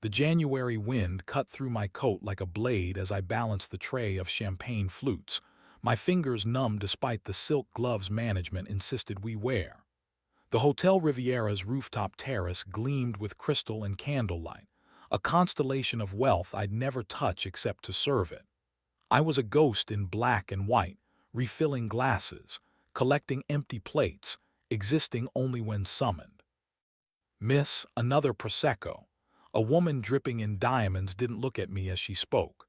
The January wind cut through my coat like a blade as I balanced the tray of champagne flutes, my fingers numb despite the silk gloves management insisted we wear. The Hotel Riviera's rooftop terrace gleamed with crystal and candlelight, a constellation of wealth I'd never touch except to serve it. I was a ghost in black and white, refilling glasses, collecting empty plates, existing only when summoned. Miss, another Prosecco. A woman dripping in diamonds didn't look at me as she spoke.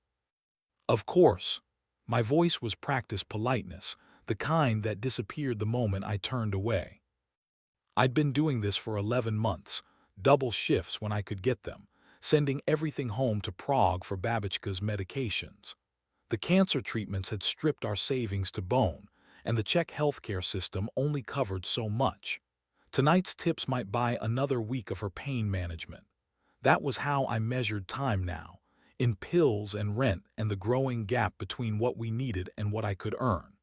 Of course. My voice was practiced politeness, the kind that disappeared the moment I turned away. I'd been doing this for 11 months, double shifts when I could get them, sending everything home to Prague for Babichka's medications. The cancer treatments had stripped our savings to bone, and the Czech healthcare system only covered so much. Tonight's tips might buy another week of her pain management. That was how I measured time now, in pills and rent and the growing gap between what we needed and what I could earn.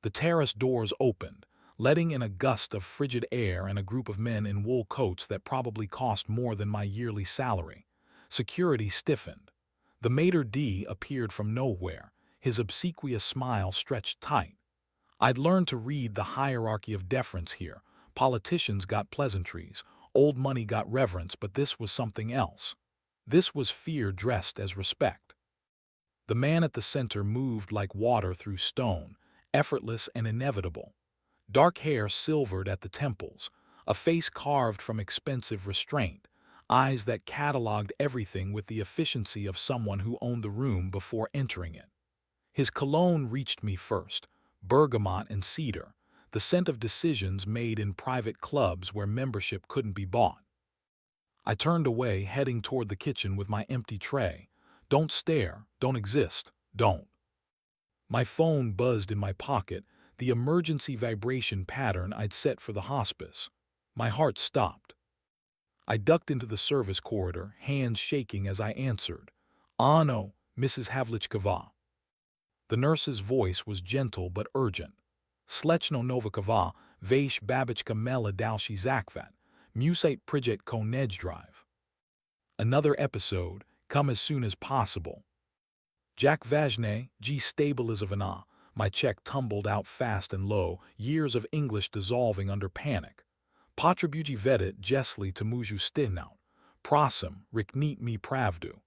The terrace doors opened, letting in a gust of frigid air and a group of men in wool coats that probably cost more than my yearly salary. Security stiffened. The maitre d' appeared from nowhere, his obsequious smile stretched tight. I'd learned to read the hierarchy of deference here. Politicians got pleasantries, old money got reverence, but this was something else. This was fear dressed as respect. The man at the center moved like water through stone, effortless and inevitable. Dark hair silvered at the temples, a face carved from expensive restraint, eyes that cataloged everything with the efficiency of someone who owned the room before entering it. His cologne reached me first, bergamot and cedar, the scent of decisions made in private clubs where membership couldn't be bought. I turned away, heading toward the kitchen with my empty tray. Don't stare, don't exist, don't. My phone buzzed in my pocket, the emergency vibration pattern I'd set for the hospice. My heart stopped. I ducked into the service corridor, hands shaking as I answered. "Ah no, Mrs. Havlichkova." The nurse's voice was gentle but urgent. "Slechno Novikova, Vaish Babichka Mela Dalshi Zakvat, Musate Prijet Ko Nejdrive." Another episode, come as soon as possible. Jack Vajne, G Stabilizovana, my check tumbled out fast and low, years of English dissolving under panic. Potrzebuji Vedit Jesli Tamuju Stinout, Prosim, Riknit mi Pravdu.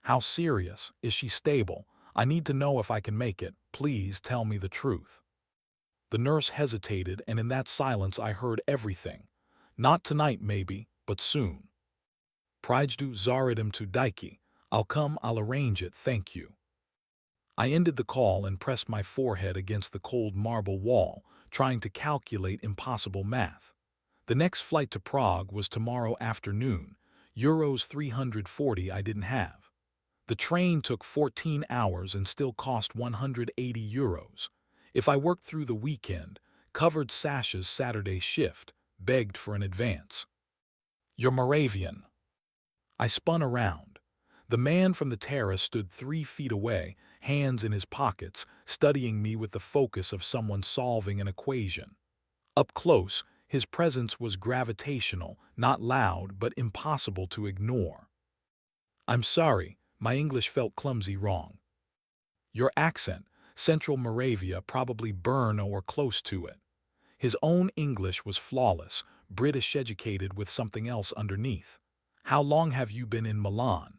How serious? Is she stable? I need to know if I can make it. Please tell me the truth. The nurse hesitated, and in that silence I heard everything. Not tonight, maybe, but soon. Prijdu Zaridim to Daiki. I'll come, I'll arrange it, thank you. I ended the call and pressed my forehead against the cold marble wall, trying to calculate impossible math. The next flight to Prague was tomorrow afternoon, Euros 340 I didn't have. The train took 14 hours and still cost 180 euros. If I worked through the weekend, covered Sasha's Saturday shift, begged for an advance. "You're Moravian." I spun around. The man from the terrace stood 3 feet away, hands in his pockets, studying me with the focus of someone solving an equation. Up close, his presence was gravitational, not loud, but impossible to ignore. "I'm sorry, my English felt clumsy wrong." "Your accent, Central Moravia, probably Brno or close to it." His own English was flawless, British educated with something else underneath. "How long have you been in Milan?"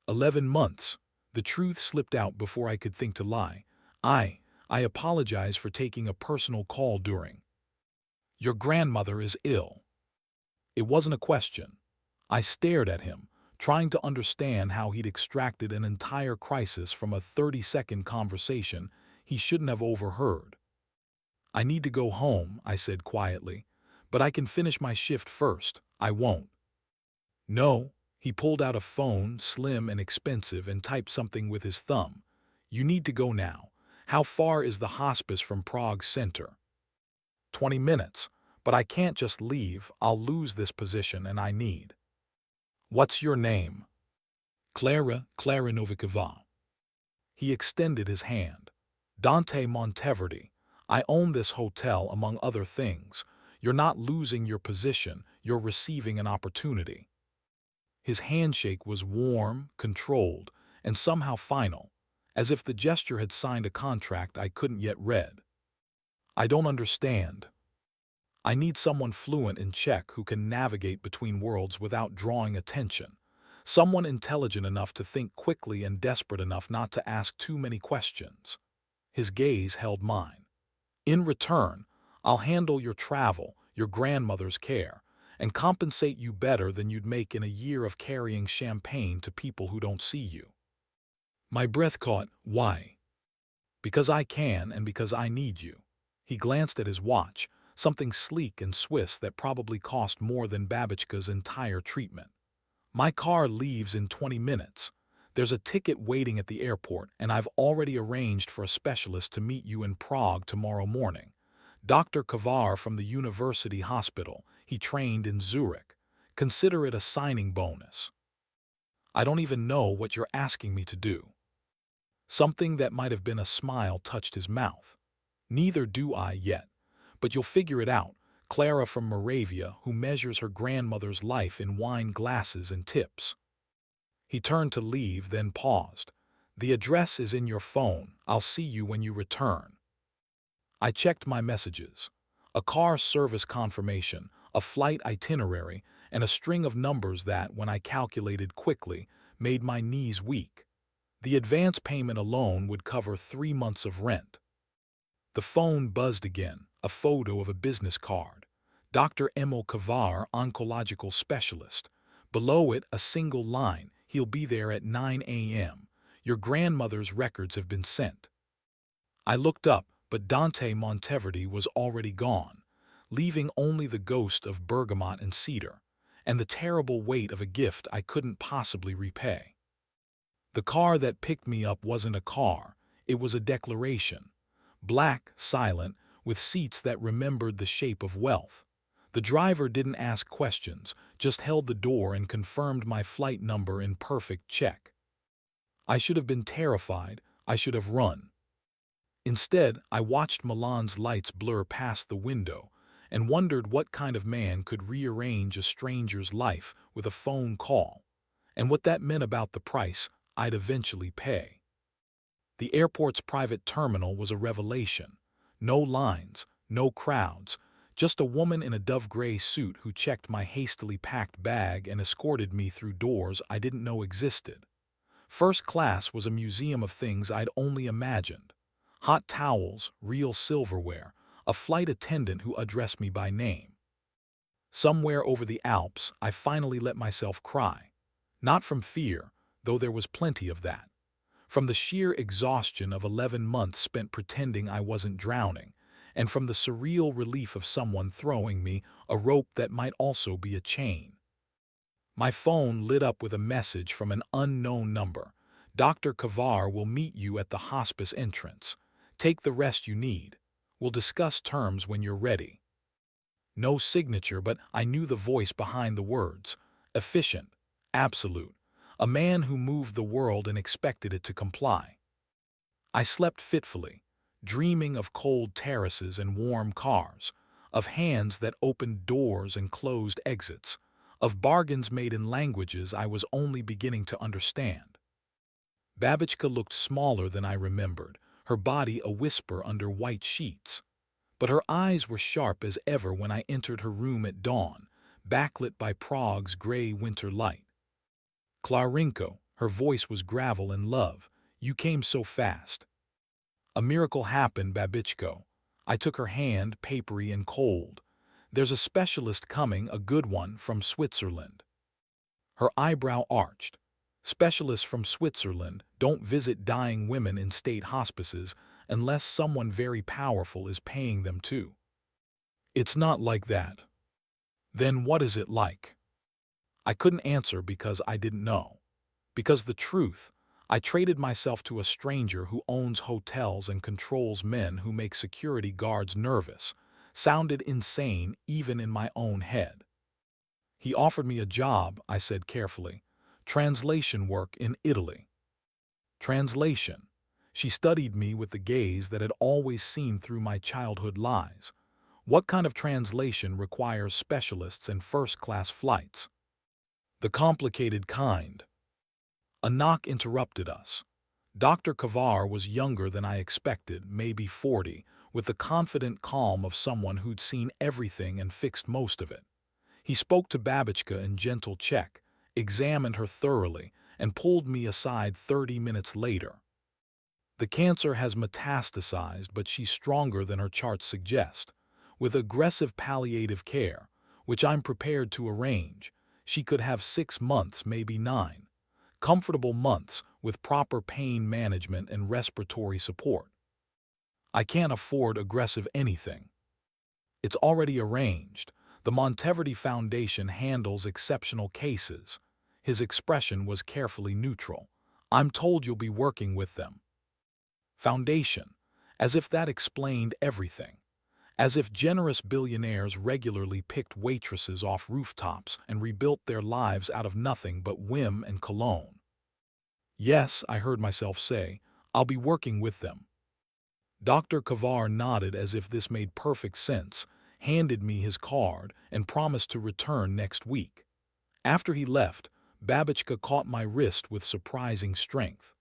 11 months. The truth slipped out before I could think to lie. I apologize for taking a personal call during. "Your grandmother is ill." It wasn't a question. I stared at him, trying to understand how he'd extracted an entire crisis from a 30-second conversation he shouldn't have overheard. "I need to go home," I said quietly, "but I can finish my shift first. I won't." "No." He pulled out a phone, slim and expensive, and typed something with his thumb. "You need to go now. How far is the hospice from Prague Center?" 20 minutes, but I can't just leave. I'll lose this position and I need. "What's your name?" Clara Novikova." He extended his hand. "Dante Monteverdi. I own this hotel, among other things. You're not losing your position, you're receiving an opportunity." His handshake was warm, controlled, and somehow final, as if the gesture had signed a contract I couldn't yet read. I don't understand. I need someone fluent in Czech who can navigate between worlds without drawing attention. Someone intelligent enough to think quickly and desperate enough not to ask too many questions. His gaze held mine. In return, I'll handle your travel, your grandmother's care, and compensate you better than you'd make in a year of carrying champagne to people who don't see you. My breath caught. Why? Because I can and because I need you. He glanced at his watch, something sleek and Swiss that probably cost more than Babichka's entire treatment. My car leaves in 20 minutes. There's a ticket waiting at the airport, and I've already arranged for a specialist to meet you in Prague tomorrow morning. Dr. Kavar from the university hospital. He trained in Zurich. Consider it a signing bonus. I don't even know what you're asking me to do. Something that might have been a smile touched his mouth. Neither do I yet, but you'll figure it out. Clara from Moravia, who measures her grandmother's life in wine glasses and tips. He turned to leave, then paused. The address is in your phone. I'll see you when you return. I checked my messages. A car service confirmation, a flight itinerary, and a string of numbers that, when I calculated quickly, made my knees weak. The advance payment alone would cover 3 months of rent. The phone buzzed again, a photo of a business card. Dr. Emil Kavar, oncological specialist. Below it, a single line. He'll be there at 9 a.m. Your grandmother's records have been sent. I looked up, but Dante Monteverdi was already gone, leaving only the ghost of bergamot and cedar, and the terrible weight of a gift I couldn't possibly repay. The car that picked me up wasn't a car, it was a declaration. Black, silent, with seats that remembered the shape of wealth. The driver didn't ask questions, just held the door and confirmed my flight number in perfect Czech. I should have been terrified, I should have run. Instead, I watched Milan's lights blur past the window and wondered what kind of man could rearrange a stranger's life with a phone call, and what that meant about the price I'd eventually pay. The airport's private terminal was a revelation. No lines, no crowds, just a woman in a dove-gray suit who checked my hastily packed bag and escorted me through doors I didn't know existed. First class was a museum of things I'd only imagined. Hot towels, real silverware, a flight attendant who addressed me by name. Somewhere over the Alps, I finally let myself cry. Not from fear, though there was plenty of that. From the sheer exhaustion of 11 months spent pretending I wasn't drowning, and from the surreal relief of someone throwing me a rope that might also be a chain. My phone lit up with a message from an unknown number. Dr. Kavar will meet you at the hospice entrance. Take the rest you need. We'll discuss terms when you're ready. No signature, but I knew the voice behind the words. Efficient. Absolute. A man who moved the world and expected it to comply. I slept fitfully, dreaming of cold terraces and warm cars, of hands that opened doors and closed exits, of bargains made in languages I was only beginning to understand. Babichka looked smaller than I remembered, her body a whisper under white sheets. But her eyes were sharp as ever when I entered her room at dawn, backlit by Prague's gray winter light. Klarinko, her voice was gravel and love. You came so fast. A miracle happened, Babichko. I took her hand, papery and cold. There's a specialist coming, a good one, from Switzerland. Her eyebrow arched. Specialists from Switzerland don't visit dying women in state hospices unless someone very powerful is paying them to. It's not like that. Then what is it like? I couldn't answer because I didn't know. Because the truth, I traded myself to a stranger who owns hotels and controls men who make security guards nervous, sounded insane even in my own head. He offered me a job, I said carefully. Translation work in Italy. Translation. She studied me with the gaze that had always seen through my childhood lies. What kind of translation requires specialists and first-class flights? The complicated kind. A knock interrupted us. Dr. Kavar was younger than I expected, maybe 40, with the confident calm of someone who'd seen everything and fixed most of it. He spoke to Babichka in gentle Czech, examined her thoroughly, and pulled me aside 30 minutes later. The cancer has metastasized, but she's stronger than her charts suggest. With aggressive palliative care, which I'm prepared to arrange, she could have 6 months, maybe 9. Comfortable months with proper pain management and respiratory support. I can't afford aggressive anything. It's already arranged. The Monteverdi Foundation handles exceptional cases. His expression was carefully neutral. I'm told you'll be working with them. Foundation. As if that explained everything. As if generous billionaires regularly picked waitresses off rooftops and rebuilt their lives out of nothing but whim and cologne. Yes, I heard myself say, I'll be working with them. Dr. Kavar nodded as if this made perfect sense, handed me his card, and promised to return next week. After he left, Babichka caught my wrist with surprising strength.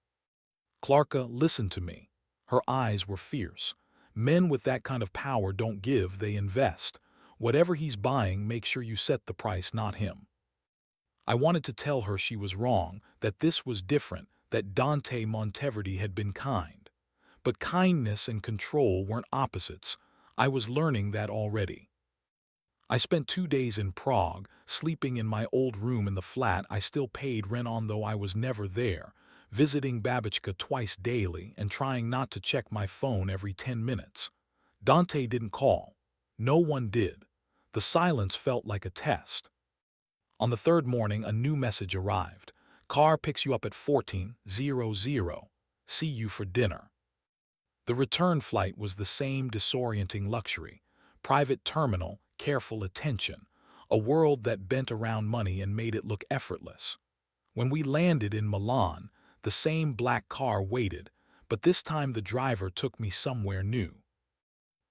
Clarka, listen to me. Her eyes were fierce. Men with that kind of power don't give, they invest. Whatever he's buying, make sure you set the price, not him. I wanted to tell her she was wrong, that this was different, that Dante Monteverdi had been kind. But kindness and control weren't opposites. I was learning that already. I spent 2 days in Prague, sleeping in my old room in the flat I still paid rent on though I was never there, visiting Babichka twice daily and trying not to check my phone every 10 minutes. Dante didn't call. No one did. The silence felt like a test. On the third morning, a new message arrived. Car picks you up at 14:00. See you for dinner. The return flight was the same disorienting luxury. Private terminal, careful attention. A world that bent around money and made it look effortless. When we landed in Milan, the same black car waited, but this time the driver took me somewhere new.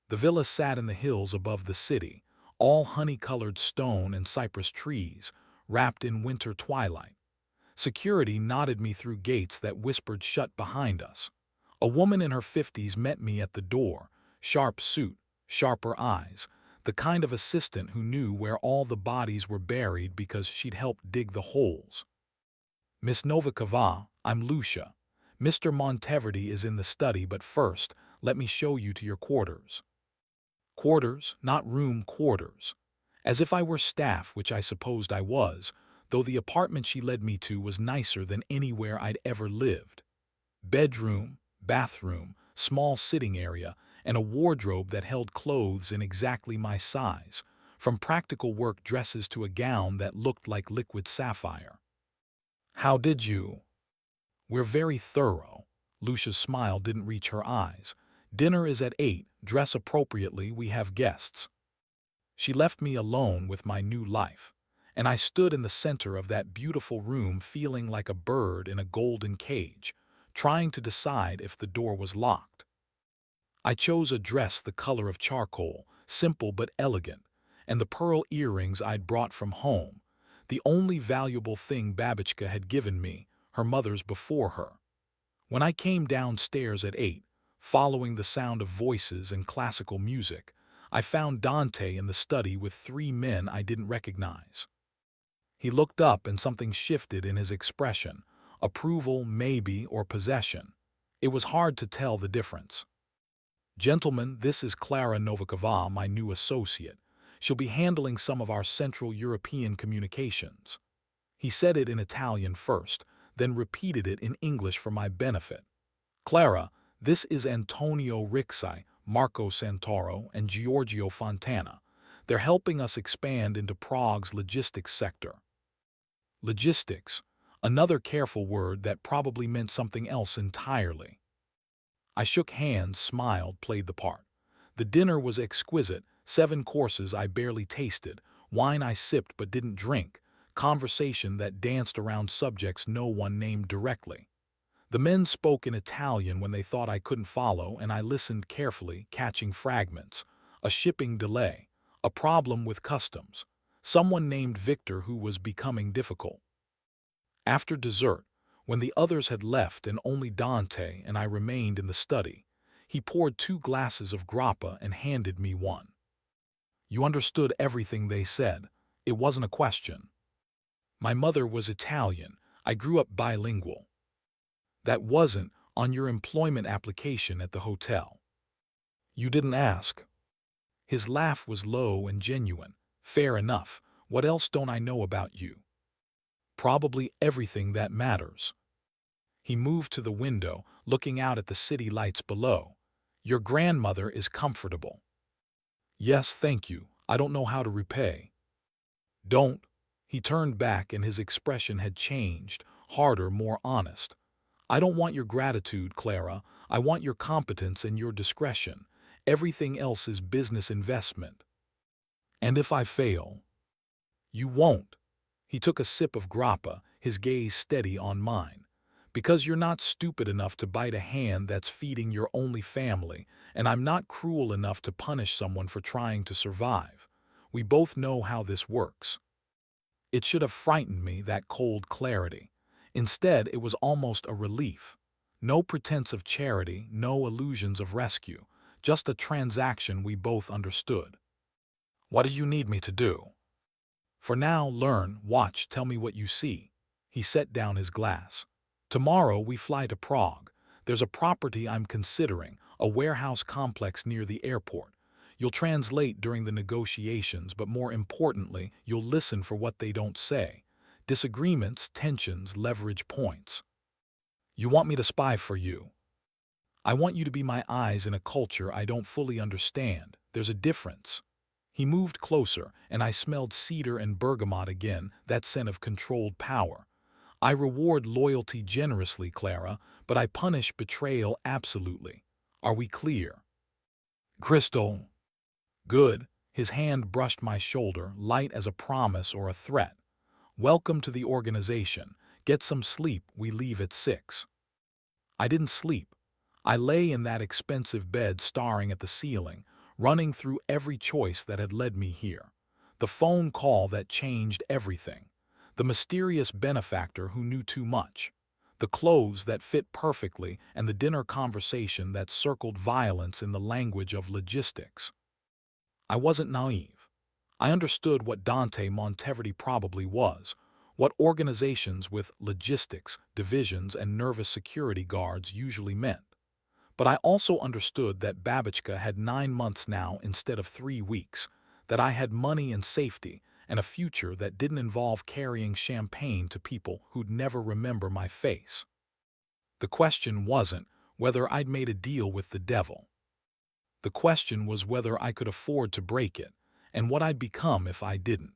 The villa sat in the hills above the city, all honey-colored stone and cypress trees, wrapped in winter twilight. Security nodded me through gates that whispered shut behind us. A woman in her 50s met me at the door, sharp suit, sharper eyes, the kind of assistant who knew where all the bodies were buried because she'd helped dig the holes. Miss Novikova, I'm Lucia. Mr. Monteverdi is in the study, but first, let me show you to your quarters. Quarters, not room, quarters. As if I were staff, which I supposed I was, though the apartment she led me to was nicer than anywhere I'd ever lived. Bedroom, bathroom, small sitting area, and a wardrobe that held clothes in exactly my size, from practical work dresses to a gown that looked like liquid sapphire. How did you? We're very thorough. Lucia's smile didn't reach her eyes. Dinner is at 8, dress appropriately, we have guests. She left me alone with my new life, and I stood in the center of that beautiful room feeling like a bird in a golden cage, trying to decide if the door was locked. I chose a dress the color of charcoal, simple but elegant, and the pearl earrings I'd brought from home, the only valuable thing Babichka had given me, her mother's before her. When I came downstairs at 8, following the sound of voices and classical music, I found Dante in the study with 3 men I didn't recognize. He looked up and something shifted in his expression, approval maybe or possession. It was hard to tell the difference. Gentlemen, this is Klara Novikova, my new associate. She'll be handling some of our Central European communications. He said it in Italian first, then repeated it in English for my benefit. Clara, this is Antonio Rixai, Marco Santoro, and Giorgio Fontana. They're helping us expand into Prague's logistics sector. Logistics, another careful word that probably meant something else entirely. I shook hands, smiled, played the part. The dinner was exquisite, 7 courses I barely tasted, wine I sipped but didn't drink, conversation that danced around subjects no one named directly. The men spoke in Italian when they thought I couldn't follow, and I listened carefully, catching fragments. A shipping delay, a problem with customs, Someone named Victor who was becoming difficult. After dessert, when the others had left and only Dante and I remained in the study, he poured 2 glasses of grappa and handed me one. You understood everything they said. It wasn't a question. My mother was Italian. I grew up bilingual. That wasn't on your employment application at the hotel. You didn't ask. His laugh was low and genuine. Fair enough. What else don't I know about you? Probably everything that matters. He moved to the window, looking out at the city lights below. Your grandmother is comfortable. Yes, thank you. I don't know how to repay. Don't. He turned back and his expression had changed, harder, more honest. I don't want your gratitude, Clara. I want your competence and your discretion. Everything else is business investment. And if I fail? You won't. He took a sip of grappa, his gaze steady on mine. Because you're not stupid enough to bite a hand that's feeding your only family, and I'm not cruel enough to punish someone for trying to survive. We both know how this works. It should have frightened me, that cold clarity. Instead, it was almost a relief. No pretense of charity, no illusions of rescue, just a transaction we both understood. What do you need me to do? For now, learn, watch, tell me what you see. He set down his glass. Tomorrow we fly to Prague. There's a property I'm considering, a warehouse complex near the airport. You'll translate during the negotiations, but more importantly, you'll listen for what they don't say. Disagreements, tensions, leverage points. You want me to spy for you. I want you to be my eyes in a culture I don't fully understand. There's a difference. He moved closer, and I smelled cedar and bergamot again, that scent of controlled power. I reward loyalty generously, Clara, but I punish betrayal absolutely. Are we clear? Crystal. Good. His hand brushed my shoulder, light as a promise or a threat. Welcome to the organization. Get some sleep, we leave at 6. I didn't sleep. I lay in that expensive bed staring at the ceiling, running through every choice that had led me here. The phone call that changed everything. The mysterious benefactor who knew too much. The clothes that fit perfectly and the dinner conversation that circled violence in the language of logistics. I wasn't naive. I understood what Dante Monteverdi probably was, what organizations with logistics, divisions, and nervous security guards usually meant. But I also understood that Babichka had 9 months now instead of 3 weeks, that I had money and safety, and a future that didn't involve carrying champagne to people who'd never remember my face. The question wasn't whether I'd made a deal with the devil. The question was whether I could afford to break it, and what I'd become if I didn't.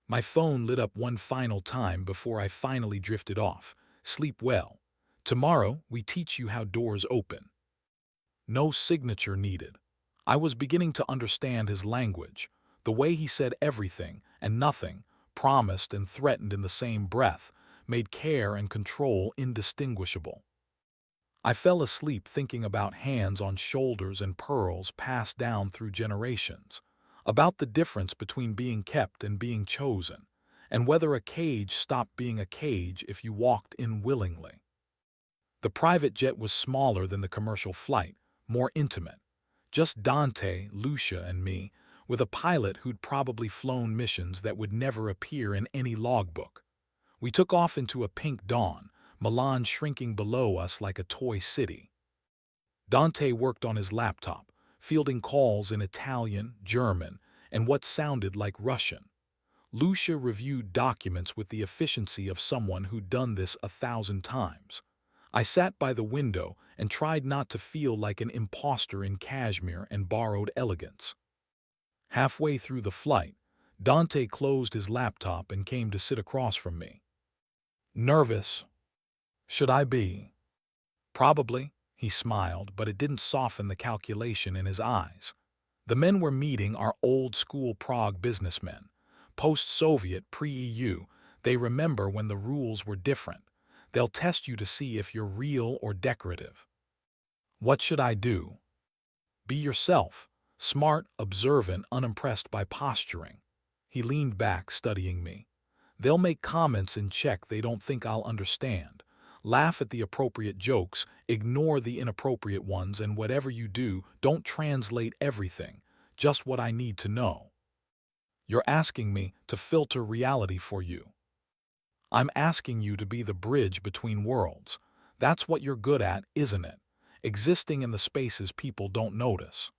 My phone lit up one final time before I finally drifted off. Sleep well. Tomorrow, we teach you how doors open. No signature needed. I was beginning to understand his language, the way he said everything and nothing, promised and threatened in the same breath, made care and control indistinguishable. I fell asleep thinking about hands on shoulders and pearls passed down through generations, about the difference between being kept and being chosen, and whether a cage stopped being a cage if you walked in willingly. The private jet was smaller than the commercial flight, more intimate. Just Dante, Lucia, and me, with a pilot who'd probably flown missions that would never appear in any logbook. We took off into a pink dawn, Milan shrinking below us like a toy city. Dante worked on his laptop, fielding calls in Italian, German, and what sounded like Russian. Lucia reviewed documents with the efficiency of someone who'd done this 1,000 times. I sat by the window and tried not to feel like an imposter in cashmere and borrowed elegance. Halfway through the flight, Dante closed his laptop and came to sit across from me. Nervous? Should I be? Probably, he smiled, but it didn't soften the calculation in his eyes. The men we're meeting are old-school Prague businessmen. Post-Soviet, pre-EU, they remember when the rules were different. They'll test you to see if you're real or decorative. What should I do? Be yourself, smart, observant, unimpressed by posturing. He leaned back, studying me. They'll make comments in Czech they don't think I'll understand. Laugh at the appropriate jokes, ignore the inappropriate ones, and whatever you do, don't translate everything, just what I need to know. You're asking me to filter reality for you. I'm asking you to be the bridge between worlds. That's what you're good at, isn't it? Existing in the spaces people don't notice.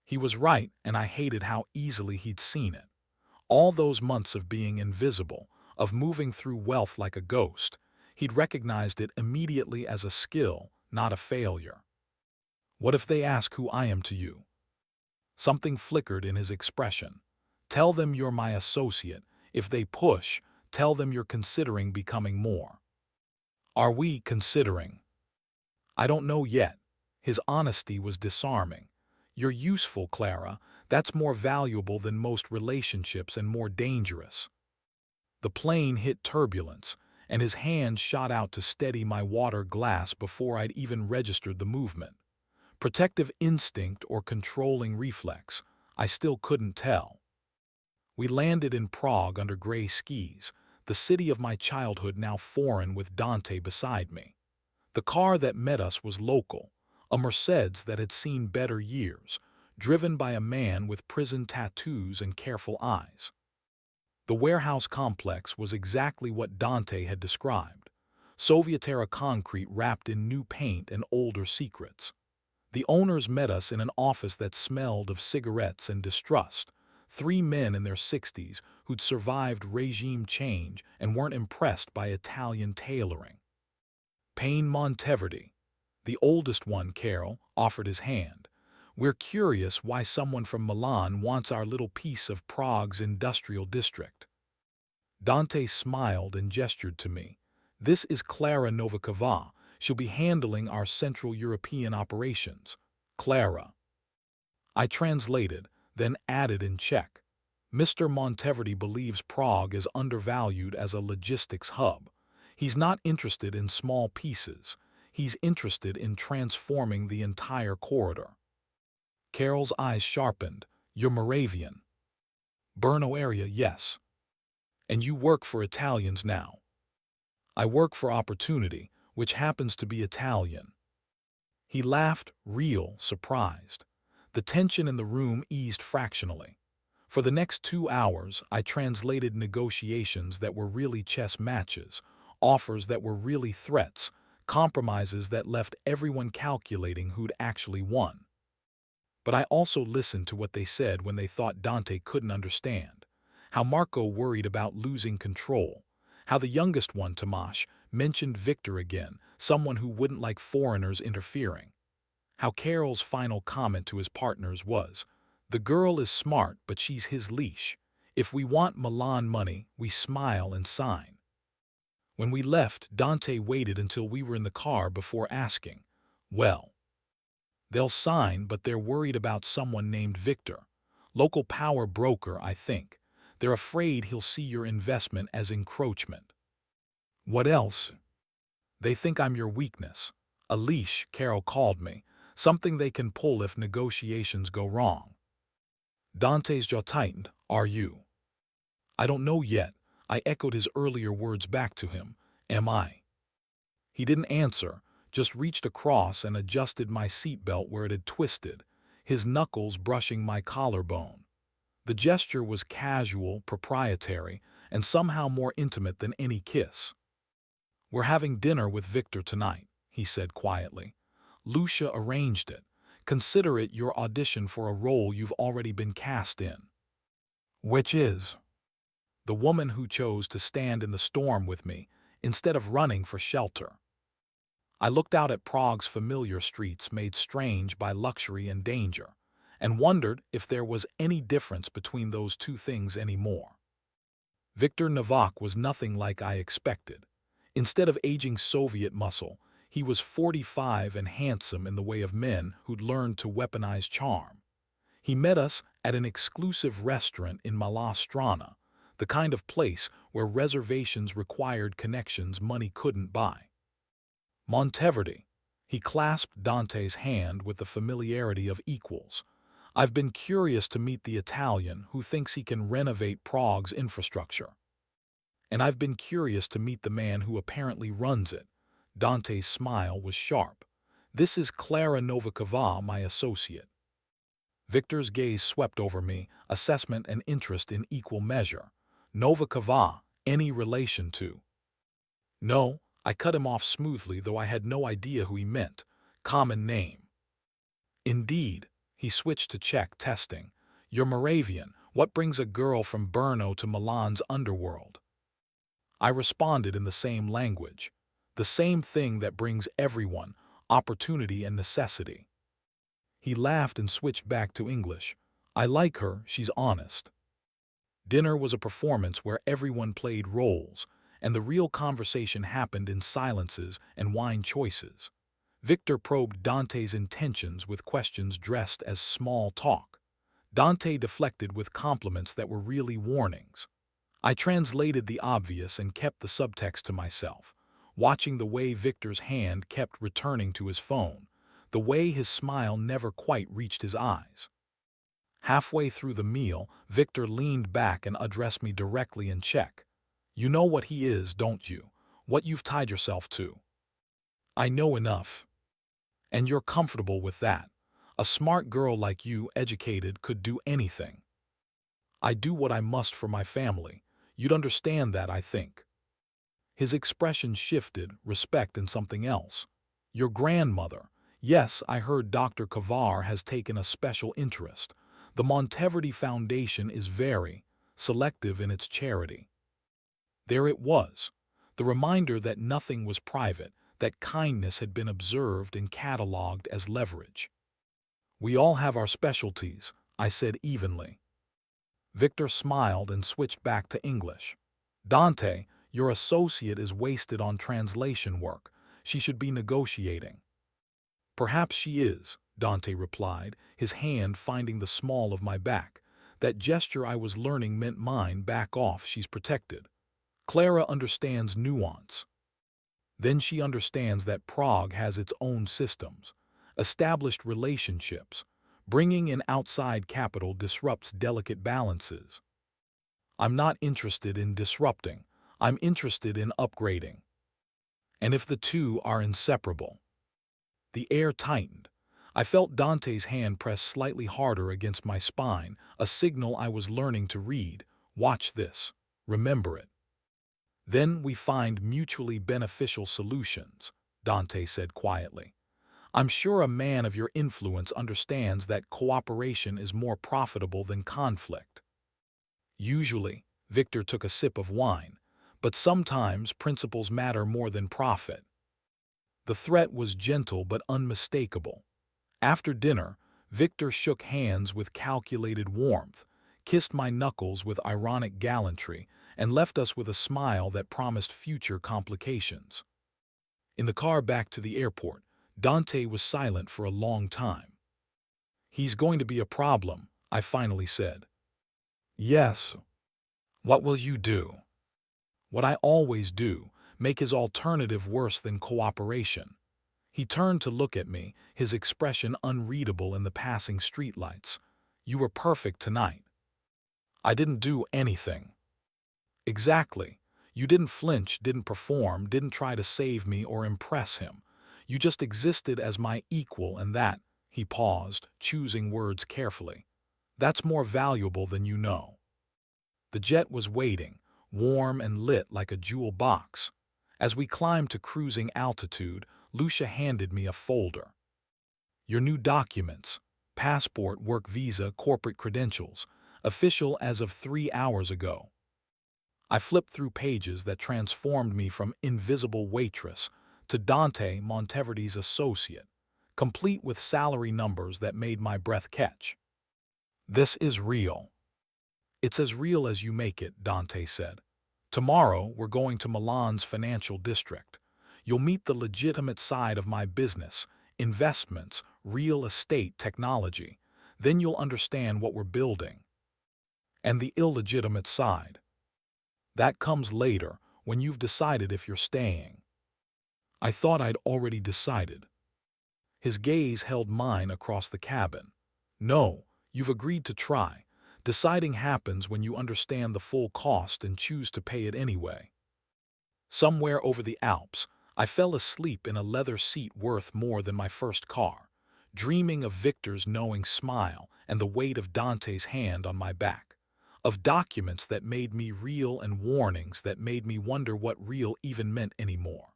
He was right, and I hated how easily he'd seen it. All those months of being invisible, of moving through wealth like a ghost, he'd recognized it immediately as a skill, not a failure. What if they ask who I am to you? Something flickered in his expression. Tell them you're my associate. If they push, tell them you're considering becoming more. Are we considering? I don't know yet. His honesty was disarming. You're useful, Clara. That's more valuable than most relationships and more dangerous. The plane hit turbulence, and his hand shot out to steady my water glass before I'd even registered the movement. Protective instinct or controlling reflex, I still couldn't tell. We landed in Prague under gray skies, the city of my childhood now foreign with Dante beside me. The car that met us was local, a Mercedes that had seen better years, driven by a man with prison tattoos and careful eyes. The warehouse complex was exactly what Dante had described. Soviet-era concrete wrapped in new paint and older secrets. The owners met us in an office that smelled of cigarettes and distrust. 3 men in their 60s who'd survived regime change and weren't impressed by Italian tailoring. Payne Monteverdi, the oldest one, Carol, offered his hand. We're curious why someone from Milan wants our little piece of Prague's industrial district. Dante smiled and gestured to me. This is Clara Novikova. She'll be handling our Central European operations. Clara. I translated, then added in Czech. Mr. Monteverdi believes Prague is undervalued as a logistics hub. He's not interested in small pieces. He's interested in transforming the entire corridor. Carol's eyes sharpened. You're Moravian. Brno area, yes. And you work for Italians now. I work for opportunity, which happens to be Italian. He laughed, real, surprised. The tension in the room eased fractionally. For the next 2 hours, I translated negotiations that were really chess matches, offers that were really threats, compromises that left everyone calculating who'd actually won. But I also listened to what they said when they thought Dante couldn't understand. How Marco worried about losing control. How the youngest one, Tomasz, mentioned Victor again, someone who wouldn't like foreigners interfering. How Carol's final comment to his partners was, "The girl is smart, but she's his leash. If we want Milan money, we smile and sign." When we left, Dante waited until we were in the car before asking, "Well, they'll sign, but they're worried about someone named Victor. Local power broker, I think. They're afraid he'll see your investment as encroachment." "What else?" "They think I'm your weakness. A leash," Carol called me, "something they can pull if negotiations go wrong." Dante's jaw tightened. "Are you?" "I don't know yet." I echoed his earlier words back to him. "Am I?" He didn't answer, just reached across and adjusted my seatbelt where it had twisted, his knuckles brushing my collarbone. The gesture was casual, proprietary, and somehow more intimate than any kiss. "We're having dinner with Victor tonight," he said quietly. "Lucia arranged it. Consider it your audition for a role you've already been cast in." "Which is?" "The woman who chose to stand in the storm with me, instead of running for shelter." I looked out at Prague's familiar streets made strange by luxury and danger, and wondered if there was any difference between those two things anymore. Victor Novak was nothing like I expected. Instead of aging Soviet muscle, he was 45 and handsome in the way of men who'd learned to weaponize charm. He met us at an exclusive restaurant in Mala Strana, the kind of place where reservations required connections money couldn't buy. "Monteverdi." He clasped Dante's hand with the familiarity of equals. I've been curious to meet the Italian who thinks he can renovate Prague's infrastructure. And I've been curious to meet the man who apparently runs it. Dante's smile was sharp. This is Clara Novikova, my associate. Victor's gaze swept over me, assessment and interest in equal measure. Novikova, any relation to? No, I cut him off smoothly, though I had no idea who he meant. Common name. Indeed, he switched to Czech, testing. You're Moravian. What brings a girl from Brno to Milan's underworld? I responded in the same language. The same thing that brings everyone, opportunity and necessity. He laughed and switched back to English. I like her, she's honest. Dinner was a performance where everyone played roles, and the real conversation happened in silences and wine choices. Victor probed Dante's intentions with questions dressed as small talk. Dante deflected with compliments that were really warnings. I translated the obvious and kept the subtext to myself, watching the way Victor's hand kept returning to his phone, the way his smile never quite reached his eyes. Halfway through the meal, Victor leaned back and addressed me directly in Czech. You know what he is, don't you? What you've tied yourself to. I know enough. And you're comfortable with that. A smart girl like you, educated, could do anything. I do what I must for my family. You'd understand that, I think. His expression shifted, respect and something else. Your grandmother. Yes, I heard Dr. Kavar has taken a special interest. The Monteverdi Foundation is very selective in its charity. There it was, the reminder that nothing was private, that kindness had been observed and catalogued as leverage. We all have our specialties, I said evenly. Victor smiled and switched back to English. Dante, your associate is wasted on translation work. She should be negotiating. Perhaps she is, Dante replied, his hand finding the small of my back. That gesture I was learning meant mine. Back off, she's protected. Clara understands nuance. Then she understands that Prague has its own systems, established relationships. Bringing in outside capital disrupts delicate balances. I'm not interested in disrupting. I'm interested in upgrading. And if the two are inseparable. The air tightened. I felt Dante's hand press slightly harder against my spine, a signal I was learning to read. Watch this. Remember it. Then we find mutually beneficial solutions, Dante said quietly. I'm sure a man of your influence understands that cooperation is more profitable than conflict. Usually, Victor took a sip of wine, but sometimes principles matter more than profit. The threat was gentle but unmistakable. After dinner, Victor shook hands with calculated warmth, kissed my knuckles with ironic gallantry, and left us with a smile that promised future complications. In the car back to the airport, Dante was silent for a long time. He's going to be a problem, I finally said. Yes. What will you do? What I always do, make his alternative worse than cooperation. He turned to look at me, his expression unreadable in the passing streetlights. You were perfect tonight. I didn't do anything. Exactly. You didn't flinch, didn't perform, didn't try to save me or impress him. You just existed as my equal, and that, he paused, choosing words carefully. That's more valuable than you know. The jet was waiting, warm and lit like a jewel box. As we climbed to cruising altitude, Lucia handed me a folder. Your new documents, passport, work visa, corporate credentials, official as of 3 hours ago. I flipped through pages that transformed me from invisible waitress to Dante Monteverdi's associate, complete with salary numbers that made my breath catch. This is real. It's as real as you make it, Dante said. Tomorrow, we're going to Milan's financial district. You'll meet the legitimate side of my business, investments, real estate, technology. Then you'll understand what we're building. And the illegitimate side. That comes later, when you've decided if you're staying. I thought I'd already decided. His gaze held mine across the cabin. No, You've agreed to try. Deciding happens when you understand the full cost and choose to pay it anyway. Somewhere over the Alps, I fell asleep in a leather seat worth more than my first car, dreaming of Victor's knowing smile and the weight of Dante's hand on my back, of documents that made me real and warnings that made me wonder what real even meant anymore.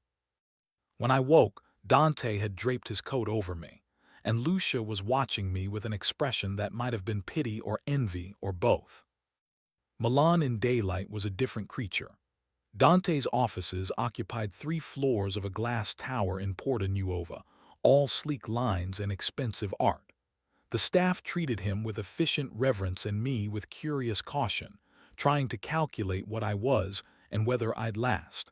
When I woke, Dante had draped his coat over me, and Lucia was watching me with an expression that might have been pity or envy or both. Milan in daylight was a different creature. Dante's offices occupied 3 floors of a glass tower in Porta Nuova, all sleek lines and expensive art. The staff treated him with efficient reverence and me with curious caution, trying to calculate what I was and whether I'd last.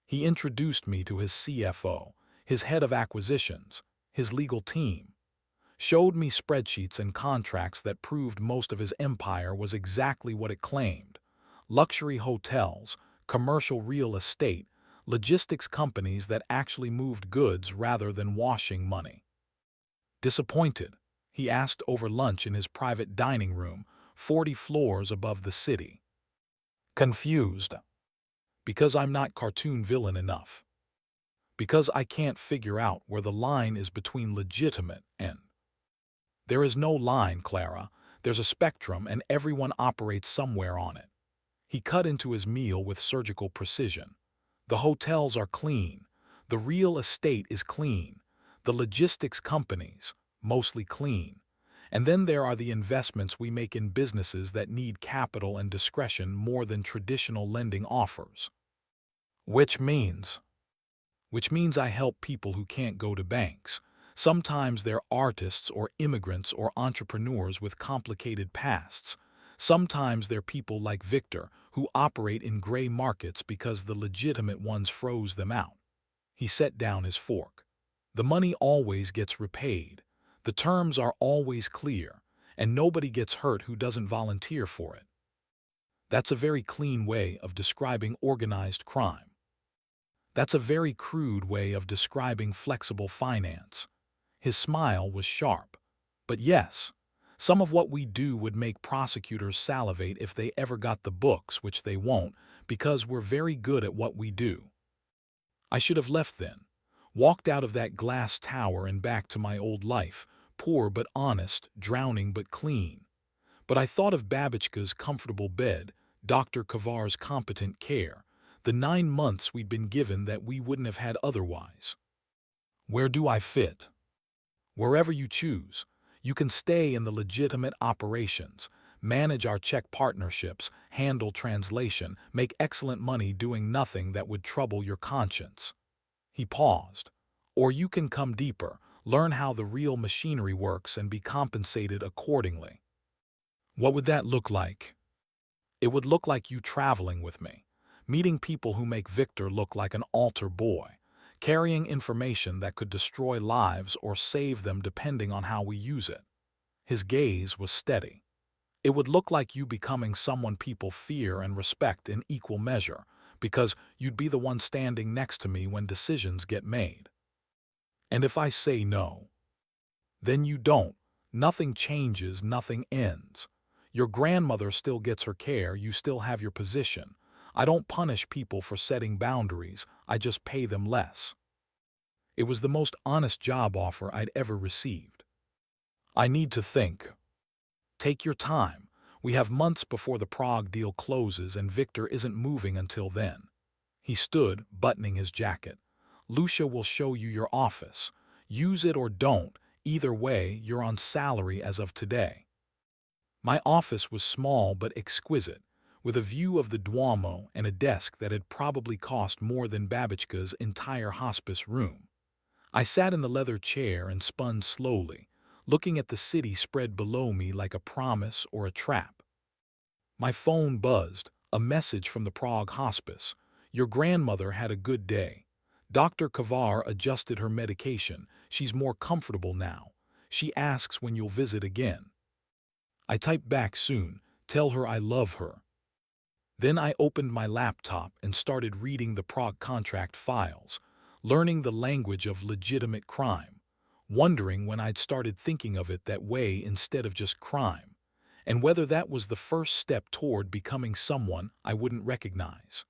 He introduced me to his CFO, his head of acquisitions, his legal team, showed me spreadsheets and contracts that proved most of his empire was exactly what it claimed: luxury hotels, commercial real estate, logistics companies that actually moved goods rather than washing money. Disappointed, he asked over lunch in his private dining room, 40 floors above the city. Confused. Because I'm not cartoon villain enough. Because I can't figure out where the line is between legitimate and... There is no line, Clara. There's a spectrum, and everyone operates somewhere on it. He cut into his meal with surgical precision. The hotels are clean. The real estate is clean. The logistics companies, mostly clean. And then there are the investments we make in businesses that need capital and discretion more than traditional lending offers. Which means I help people who can't go to banks. Sometimes they're artists or immigrants or entrepreneurs with complicated pasts. Sometimes they're people like Victor who operate in gray markets because the legitimate ones froze them out. He set down his fork. The money always gets repaid. The terms are always clear, and nobody gets hurt who doesn't volunteer for it. That's a very clean way of describing organized crime. That's a very crude way of describing flexible finance. His smile was sharp. But yes, some of what we do would make prosecutors salivate if they ever got the books, which they won't, because we're very good at what we do. I should have left then, walked out of that glass tower and back to my old life, poor but honest, drowning but clean. But I thought of Babichka's comfortable bed, Dr. Kavar's competent care, the 9 months we'd been given that we wouldn't have had otherwise. Where do I fit? Wherever you choose. You can stay in the legitimate operations, manage our Czech partnerships, handle translation, make excellent money doing nothing that would trouble your conscience. He paused. Or you can come deeper, learn how the real machinery works and be compensated accordingly. What would that look like? It would look like you traveling with me, meeting people who make Victor look like an altar boy, carrying information that could destroy lives or save them depending on how we use it. His gaze was steady. It would look like you becoming someone people fear and respect in equal measure, because you'd be the one standing next to me when decisions get made. And if I say no, then you don't. Nothing changes, nothing ends. Your grandmother still gets her care, you still have your position. I don't punish people for setting boundaries, I just pay them less. It was the most honest job offer I'd ever received. I need to think. Take your time. We have months before the Prague deal closes and Victor isn't moving until then. He stood, buttoning his jacket. Lucia will show you your office. Use it or don't. Either way, you're on salary as of today. My office was small but exquisite, with a view of the Duomo and a desk that had probably cost more than Babichka's entire hospice room. I sat in the leather chair and spun slowly, looking at the city spread below me like a promise or a trap. My phone buzzed, a message from the Prague hospice. Your grandmother had a good day. Dr. Kavar adjusted her medication. She's more comfortable now. She asks when you'll visit again. I typed back soon, tell her I love her. Then I opened my laptop and started reading the Prague contract files, learning the language of legitimate crime. wondering when I'd started thinking of it that way instead of just crime, and whether that was the first step toward becoming someone I wouldn't recognize.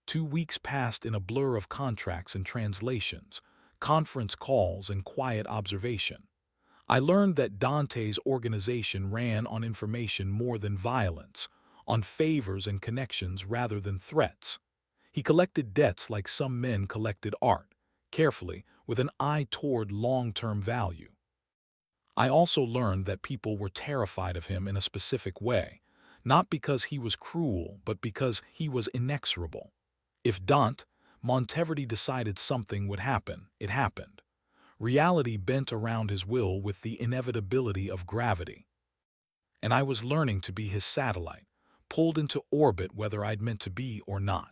2 weeks passed in a blur of contracts and translations, conference calls and quiet observation. I learned that Dante's organization ran on information more than violence, on favors and connections rather than threats. He collected debts like some men collected art, carefully, with an eye toward long-term value. I also learned that people were terrified of him in a specific way, not because he was cruel, but because he was inexorable. If Monteverdi decided something would happen, it happened. Reality bent around his will with the inevitability of gravity. And I was learning to be his satellite, pulled into orbit whether I'd meant to be or not.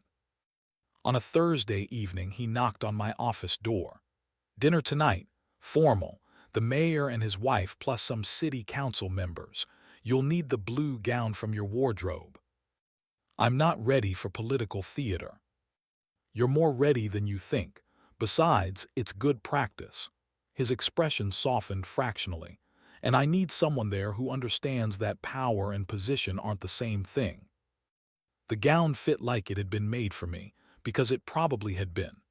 On a Thursday evening, he knocked on my office door. "Dinner tonight, formal, the mayor and his wife plus some city council members. You'll need the blue gown from your wardrobe." I'm not ready for political theater. "You're more ready than you think. Besides, it's good practice." His expression softened fractionally, and I need someone there who understands that power and position aren't the same thing. The gown fit like it had been made for me, because it probably had been.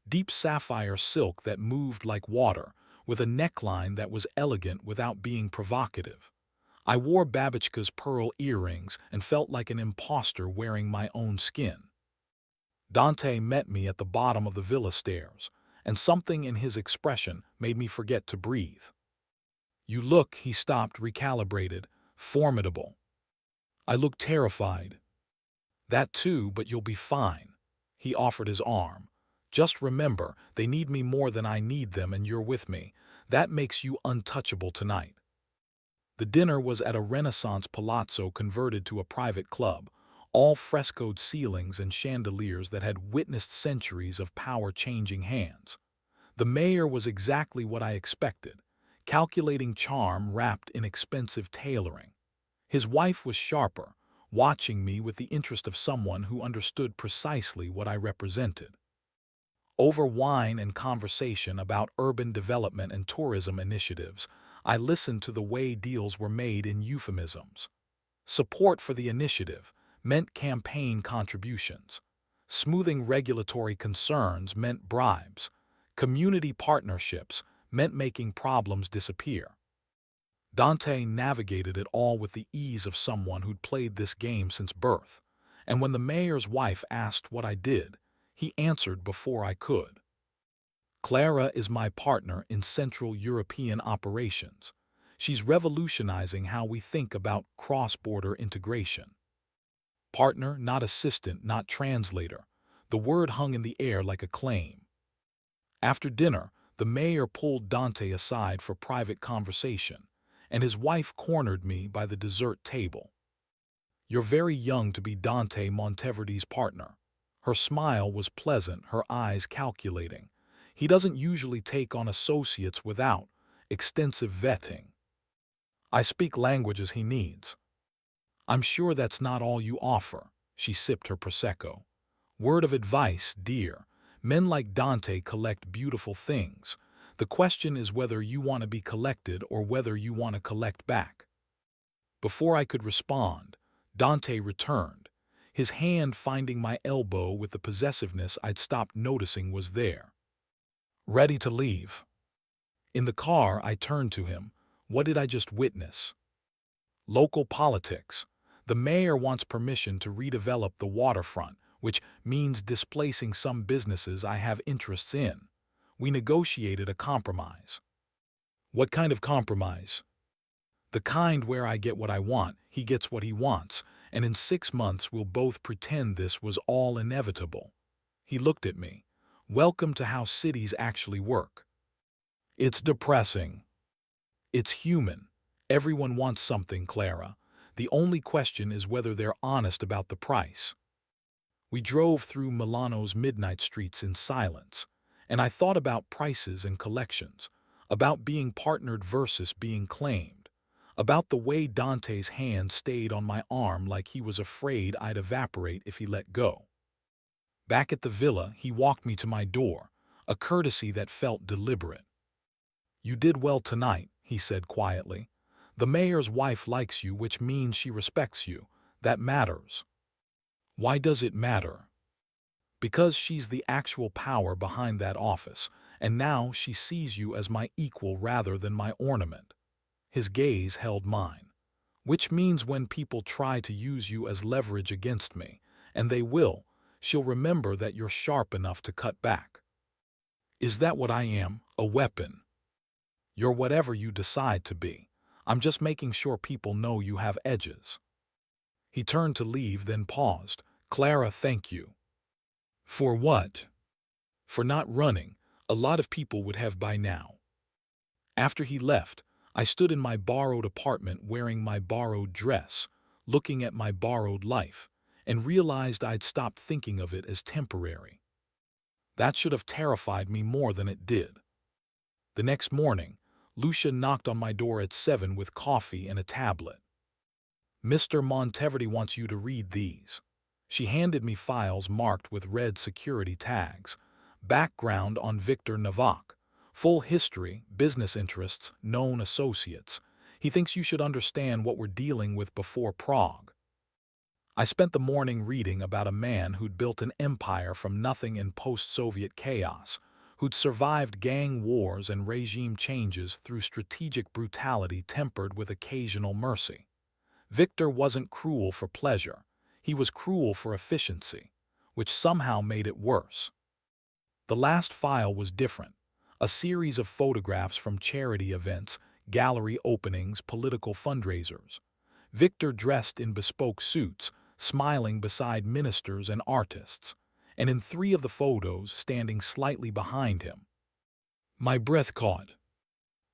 Deep sapphire silk that moved like water, with a neckline that was elegant without being provocative. I wore Babachka's pearl earrings and felt like an imposter wearing my own skin. Dante met me at the bottom of the villa stairs, and something in his expression made me forget to breathe. "You look," he stopped, recalibrated, "formidable." I looked terrified. "That too, but you'll be fine." He offered his arm. "Just remember, they need me more than I need them, and you're with me. That makes you untouchable tonight." The dinner was at a Renaissance palazzo converted to a private club, all frescoed ceilings and chandeliers that had witnessed centuries of power-changing hands. The mayor was exactly what I expected, calculating charm wrapped in expensive tailoring. His wife was sharper, watching me with the interest of someone who understood precisely what I represented. Over wine and conversation about urban development and tourism initiatives, I listened to the way deals were made in euphemisms. Support for the initiative meant campaign contributions. Smoothing regulatory concerns meant bribes. Community partnerships meant making problems disappear. Dante navigated it all with the ease of someone who'd played this game since birth, and when the mayor's wife asked what I did, he answered before I could. "Clara is my partner in Central European operations. She's revolutionizing how we think about cross-border integration." Partner, not assistant, not translator. The word hung in the air like a claim. After dinner, the mayor pulled Dante aside for private conversation, and his wife cornered me by the dessert table. "You're very young to be Dante Monteverdi's partner." Her smile was pleasant, her eyes calculating. "He doesn't usually take on associates without extensive vetting. I speak languages he needs." "I'm sure that's not all you offer." She sipped her Prosecco. "Word of advice, dear. Men like Dante collect beautiful things. The question is whether you want to be collected or whether you want to collect back." Before I could respond, Dante returned, his hand finding my elbow with the possessiveness I'd stopped noticing was there. "Ready to leave?" In the car, I turned to him. What did I just witness? Local politics. The mayor wants permission to redevelop the waterfront, which means displacing some businesses I have interests in. We negotiated a compromise. What kind of compromise? The kind where I get what I want, he gets what he wants, and in 6 months we'll both pretend this was all inevitable. He looked at me. "Welcome to how cities actually work." "It's depressing." "It's human. Everyone wants something, Clara. The only question is whether they're honest about the price." We drove through Milano's midnight streets in silence, and I thought about prices and collections, about being partnered versus being claimed, about the way Dante's hand stayed on my arm like he was afraid I'd evaporate if he let go. Back at the villa, he walked me to my door, a courtesy that felt deliberate. You did well tonight, he said quietly. The mayor's wife likes you, which means she respects you. That matters. Why does it matter? Because she's the actual power behind that office, and now she sees you as my equal rather than my ornament. His gaze held mine. Which means when people try to use you as leverage against me, and they will, she'll remember that you're sharp enough to cut back. Is that what I am? A weapon? You're whatever you decide to be. I'm just making sure people know you have edges. He turned to leave, then paused. Clara, thank you. For what? For not running. A lot of people would have by now. After he left, I stood in my borrowed apartment wearing my borrowed dress, looking at my borrowed life, and realized I'd stopped thinking of it as temporary. That should have terrified me more than it did. The next morning, Lucia knocked on my door at 7 with coffee and a tablet. Mr. Monteverdi wants you to read these. She handed me files marked with red security tags. Background on Victor Navak. Full history, business interests, known associates. He thinks you should understand what we're dealing with before Prague. I spent the morning reading about a man who'd built an empire from nothing in post-Soviet chaos, who'd survived gang wars and regime changes through strategic brutality tempered with occasional mercy. Victor wasn't cruel for pleasure. He was cruel for efficiency, which somehow made it worse. The last file was different. A series of photographs from charity events, gallery openings, political fundraisers. Victor dressed in bespoke suits, smiling beside ministers and artists, and in 3 of the photos standing slightly behind him. My breath caught.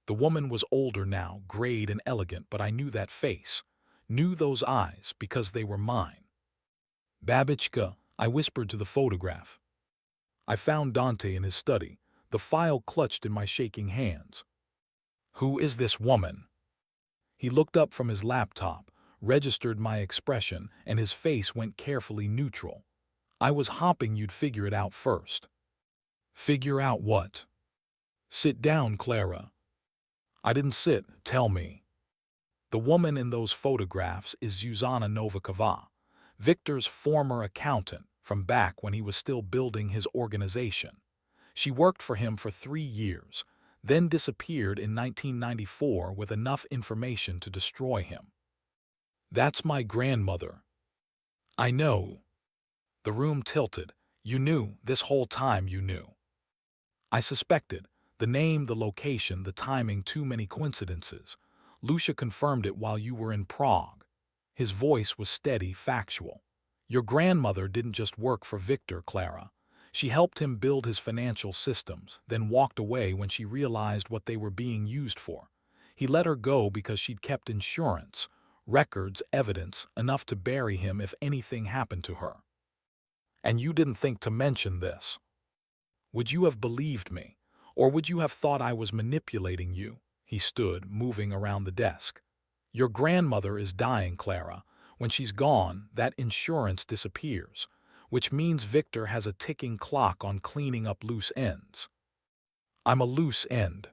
The woman was older now, grayed and elegant, but I knew that face, knew those eyes because they were mine. Babichka, I whispered to the photograph. I found Dante in his study, the file clutched in my shaking hands. Who is this woman? He looked up from his laptop, registered my expression, and his face went carefully neutral. I was hoping you'd figure it out first. Figure out what? Sit down, Clara. I didn't sit, tell me. The woman in those photographs is Zuzana Novikova, Victor's former accountant from back when he was still building his organization. She worked for him for 3 years, then disappeared in 1994 with enough information to destroy him. That's my grandmother. I know. The room tilted. You knew, this whole time you knew. I suspected. The name, the location, the timing, too many coincidences. Lucia confirmed it while you were in Prague. His voice was steady, factual. Your grandmother didn't just work for Victor, Clara. She helped him build his financial systems, then walked away when she realized what they were being used for. He let her go because she'd kept insurance, records, evidence, enough to bury him if anything happened to her. And you didn't think to mention this. Would you have believed me? Or would you have thought I was manipulating you? He stood, moving around the desk. Your grandmother is dying, Clara. When she's gone, that insurance disappears, which means Victor has a ticking clock on cleaning up loose ends. I'm a loose end.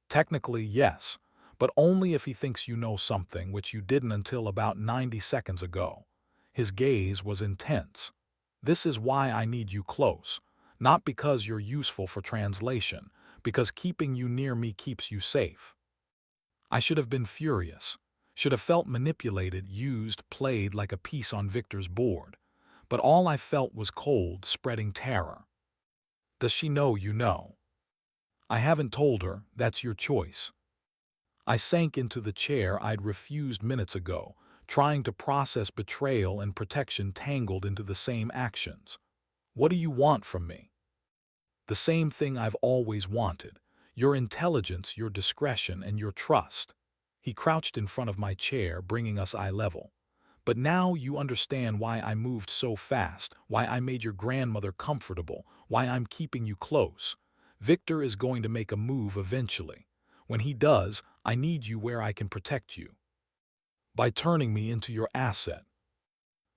Technically, yes, but only if he thinks you know something which you didn't until about 90 seconds ago. His gaze was intense. This is why I need you close. Not because you're useful for translation, because keeping you near me keeps you safe. I should have been furious, should have felt manipulated, used, played like a piece on Victor's board. But all I felt was cold, spreading terror. Does she know you know? I haven't told her, that's your choice. I sank into the chair I'd refused minutes ago, trying to process betrayal and protection tangled into the same actions. What do you want from me? The same thing I've always wanted. Your intelligence, your discretion, and your trust. He crouched in front of my chair, bringing us eye level. But now you understand why I moved so fast, why I made your grandmother comfortable, why I'm keeping you close. Victor is going to make a move eventually. When he does, I need you where I can protect you. By turning me into your asset.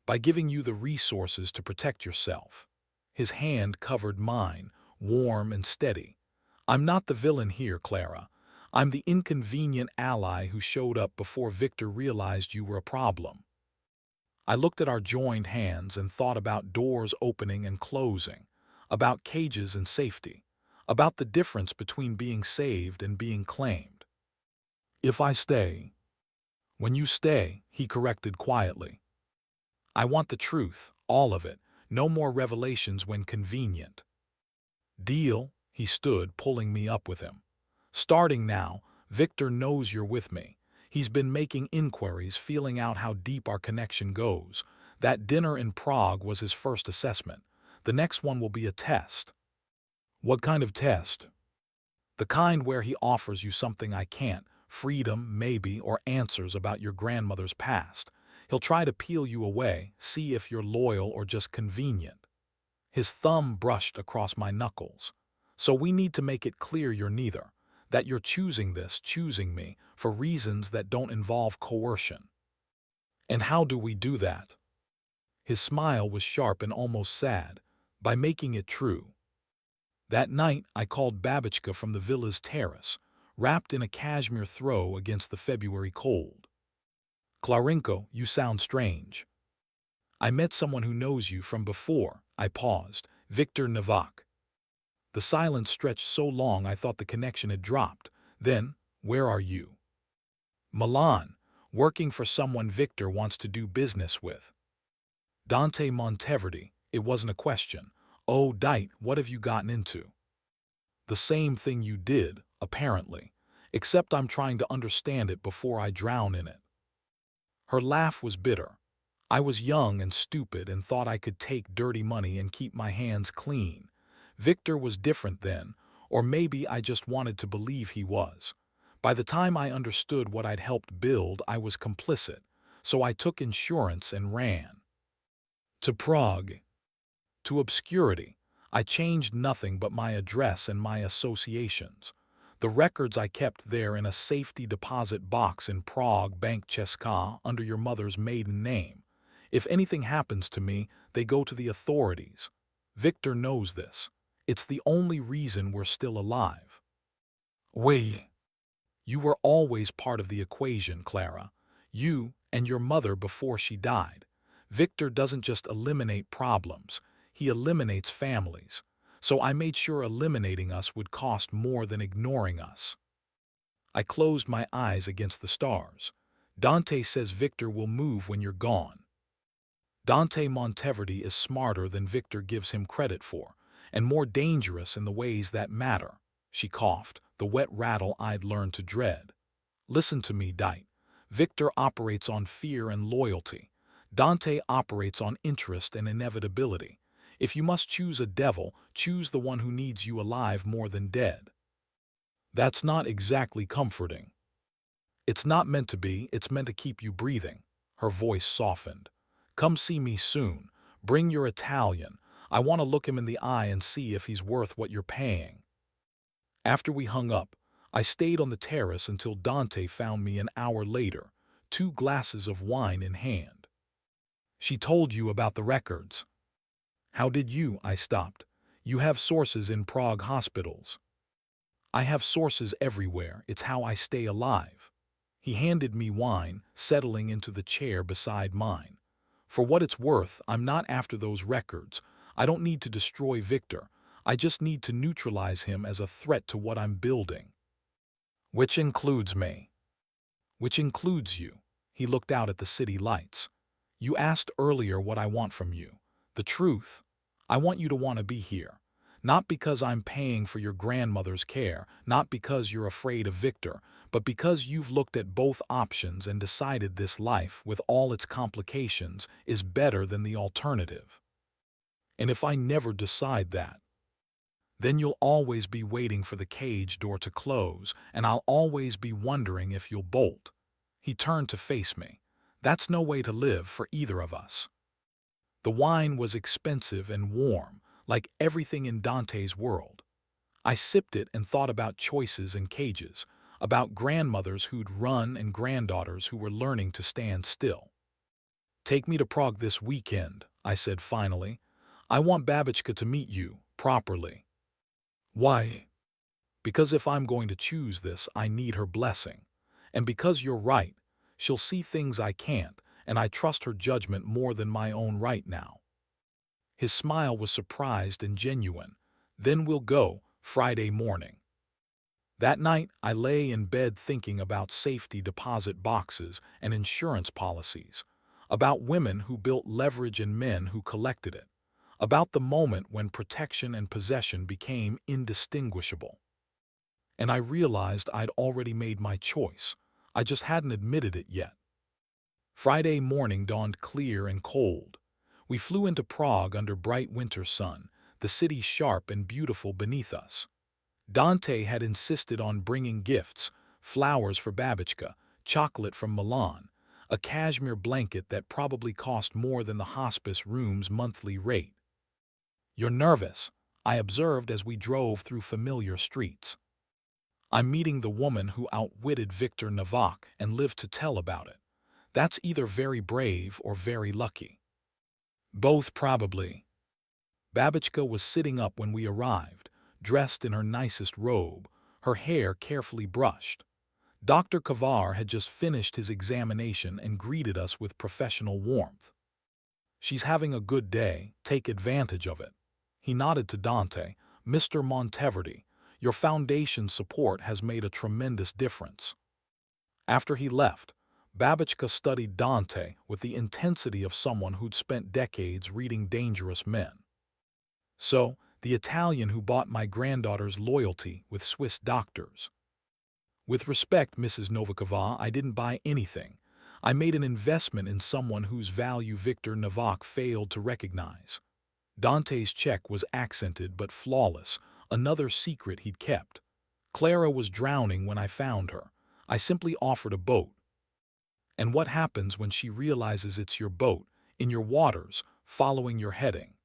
By giving you the resources to protect yourself. His hand covered mine, warm and steady. I'm not the villain here, Clara. I'm the inconvenient ally who showed up before Victor realized you were a problem. I looked at our joined hands and thought about doors opening and closing, about cages and safety, about the difference between being saved and being claimed. If I stay, when you stay, he corrected quietly. I want the truth, all of it, no more revelations when convenient. Deal, he stood, pulling me up with him. Starting now, Victor knows you're with me. He's been making inquiries, feeling out how deep our connection goes. That dinner in Prague was his first assessment. The next one will be a test. What kind of test? The kind where he offers you something I can't, freedom, maybe, or answers about your grandmother's past. He'll try to peel you away, see if you're loyal or just convenient. His thumb brushed across my knuckles. So we need to make it clear you're neither, that you're choosing this, choosing me, for reasons that don't involve coercion. And how do we do that? His smile was sharp and almost sad, by making it true. That night, I called Babichka from the villa's terrace, wrapped in a cashmere throw against the February cold. Klarinko, you sound strange. I met someone who knows you from before. I paused. Victor Novak. The silence stretched so long I thought the connection had dropped. Then, where are you? Milan, working for someone Victor wants to do business with. Dante Monteverdi, it wasn't a question. Oh, Dite, what have you gotten into? The same thing you did, apparently, except I'm trying to understand it before I drown in it. Her laugh was bitter. I was young and stupid and thought I could take dirty money and keep my hands clean. Victor was different then, or maybe I just wanted to believe he was. By the time I understood what I'd helped build, I was complicit, so I took insurance and ran. To Prague. To obscurity. I changed nothing but my address and my associations. The records I kept there in a safety deposit box in Prague, Bank Česká, under your mother's maiden name. If anything happens to me, they go to the authorities. Victor knows this. It's the only reason we're still alive. Wait. You were always part of the equation, Clara. You and your mother before she died. Victor doesn't just eliminate problems, he eliminates families. So I made sure eliminating us would cost more than ignoring us. I closed my eyes against the stars. Dante says Victor will move when you're gone. Dante Monteverdi is smarter than Victor gives him credit for, and more dangerous in the ways that matter. She coughed, the wet rattle I'd learned to dread. Listen to me, Dite. Victor operates on fear and loyalty. Dante operates on interest and inevitability. If you must choose a devil, choose the one who needs you alive more than dead. That's not exactly comforting. It's not meant to be, it's meant to keep you breathing. Her voice softened. Come see me soon. Bring your Italian. I want to look him in the eye and see if he's worth what you're paying. After we hung up, I stayed on the terrace until Dante found me an hour later, 2 glasses of wine in hand. She told you about the records. How did you? I stopped. You have sources in Prague hospitals. I have sources everywhere. It's how I stay alive. He handed me wine, settling into the chair beside mine. For what it's worth, I'm not after those records. I don't need to destroy Victor. I just need to neutralize him as a threat to what I'm building. Which includes me. Which includes you. He looked out at the city lights. You asked earlier what I want from you. The truth. I want you to want to be here. Not because I'm paying for your grandmother's care, not because you're afraid of Victor, but because you've looked at both options and decided this life, with all its complications, is better than the alternative. And if I never decide that, then you'll always be waiting for the cage door to close, and I'll always be wondering if you'll bolt. He turned to face me. That's no way to live for either of us. The wine was expensive and warm, like everything in Dante's world. I sipped it and thought about choices and cages, about grandmothers who'd run and granddaughters who were learning to stand still. Take me to Prague this weekend, I said finally. I want Babichka to meet you, properly. Why? Because if I'm going to choose this, I need her blessing. And because you're right, she'll see things I can't, and I trust her judgment more than my own right now." His smile was surprised and genuine. "Then we'll go, Friday morning." That night, I lay in bed thinking about safety deposit boxes and insurance policies, about women who built leverage and men who collected it, about the moment when protection and possession became indistinguishable. And I realized I'd already made my choice. I just hadn't admitted it yet. Friday morning dawned clear and cold. We flew into Prague under bright winter sun, the city sharp and beautiful beneath us. Dante had insisted on bringing gifts: flowers for Babichka, chocolate from Milan, a cashmere blanket that probably cost more than the hospice room's monthly rate. "You're nervous," I observed as we drove through familiar streets. "I'm meeting the woman who outwitted Victor Navak and lived to tell about it. That's either very brave or very lucky." "Both, probably." Babichka was sitting up when we arrived, dressed in her nicest robe, her hair carefully brushed. Dr. Kavar had just finished his examination and greeted us with professional warmth. "She's having a good day, take advantage of it." He nodded to Dante. "Mr. Monteverdi, your foundation support has made a tremendous difference." After he left, Babichka studied Dante with the intensity of someone who'd spent decades reading Dangerous Men. "So, the Italian who bought my granddaughter's loyalty with Swiss doctors." "With respect, Mrs. Novikova, I didn't buy anything. I made an investment in someone whose value Victor Navak failed to recognize." Dante's check was accented but flawless, another secret he'd kept. "Clara was drowning when I found her. I simply offered a boat." "And what happens when she realizes it's your boat, in your waters, following your heading?"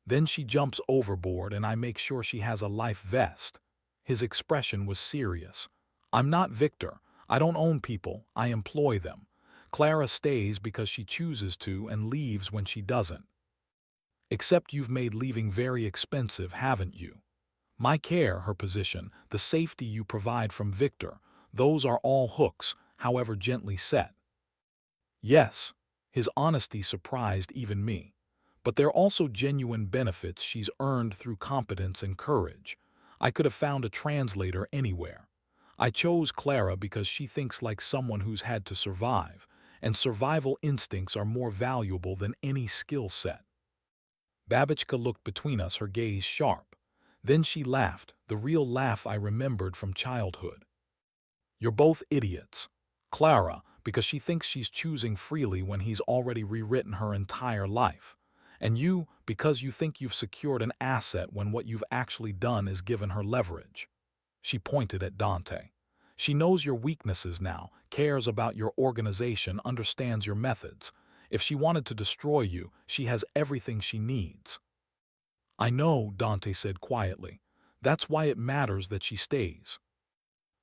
"Then she jumps overboard and I make sure she has a life vest." His expression was serious. "I'm not Victor. I don't own people, I employ them. Clara stays because she chooses to and leaves when she doesn't." "Except you've made leaving very expensive, haven't you? My care, her position, the safety you provide from Victor, those are all hooks, however gently set." "Yes." His honesty surprised even me. "But they're also genuine benefits she's earned through competence and courage. I could have found a translator anywhere. I chose Clara because she thinks like someone who's had to survive, and survival instincts are more valuable than any skill set." Babichka looked between us, her gaze sharp. Then she laughed, the real laugh I remembered from childhood. "You're both idiots. Clara, because she thinks she's choosing freely when he's already rewritten her entire life. And you, because you think you've secured an asset when what you've actually done is given her leverage." She pointed at Dante. "She knows your weaknesses now, cares about your organization, understands your methods. If she wanted to destroy you, she has everything she needs." "I know," Dante said quietly. "That's why it matters that she stays."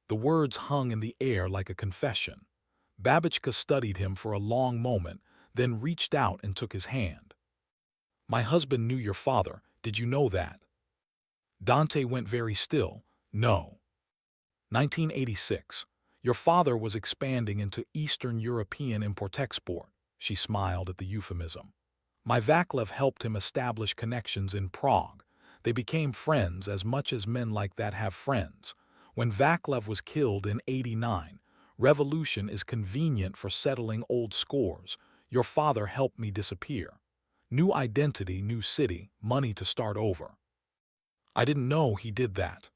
The words hung in the air like a confession. Babichka studied him for a long moment, then reached out and took his hand. "My husband knew your father. Did you know that?" Dante went very still. "No." 1986. "Your father was expanding into Eastern European import-export." She smiled at the euphemism. "My Vaclav helped him establish connections in Prague. They became friends as much as men like that have friends. When Vaclav was killed in '89, revolution is convenient for settling old scores. Your father helped me disappear. New identity, new city, money to start over." "I didn't know he did that."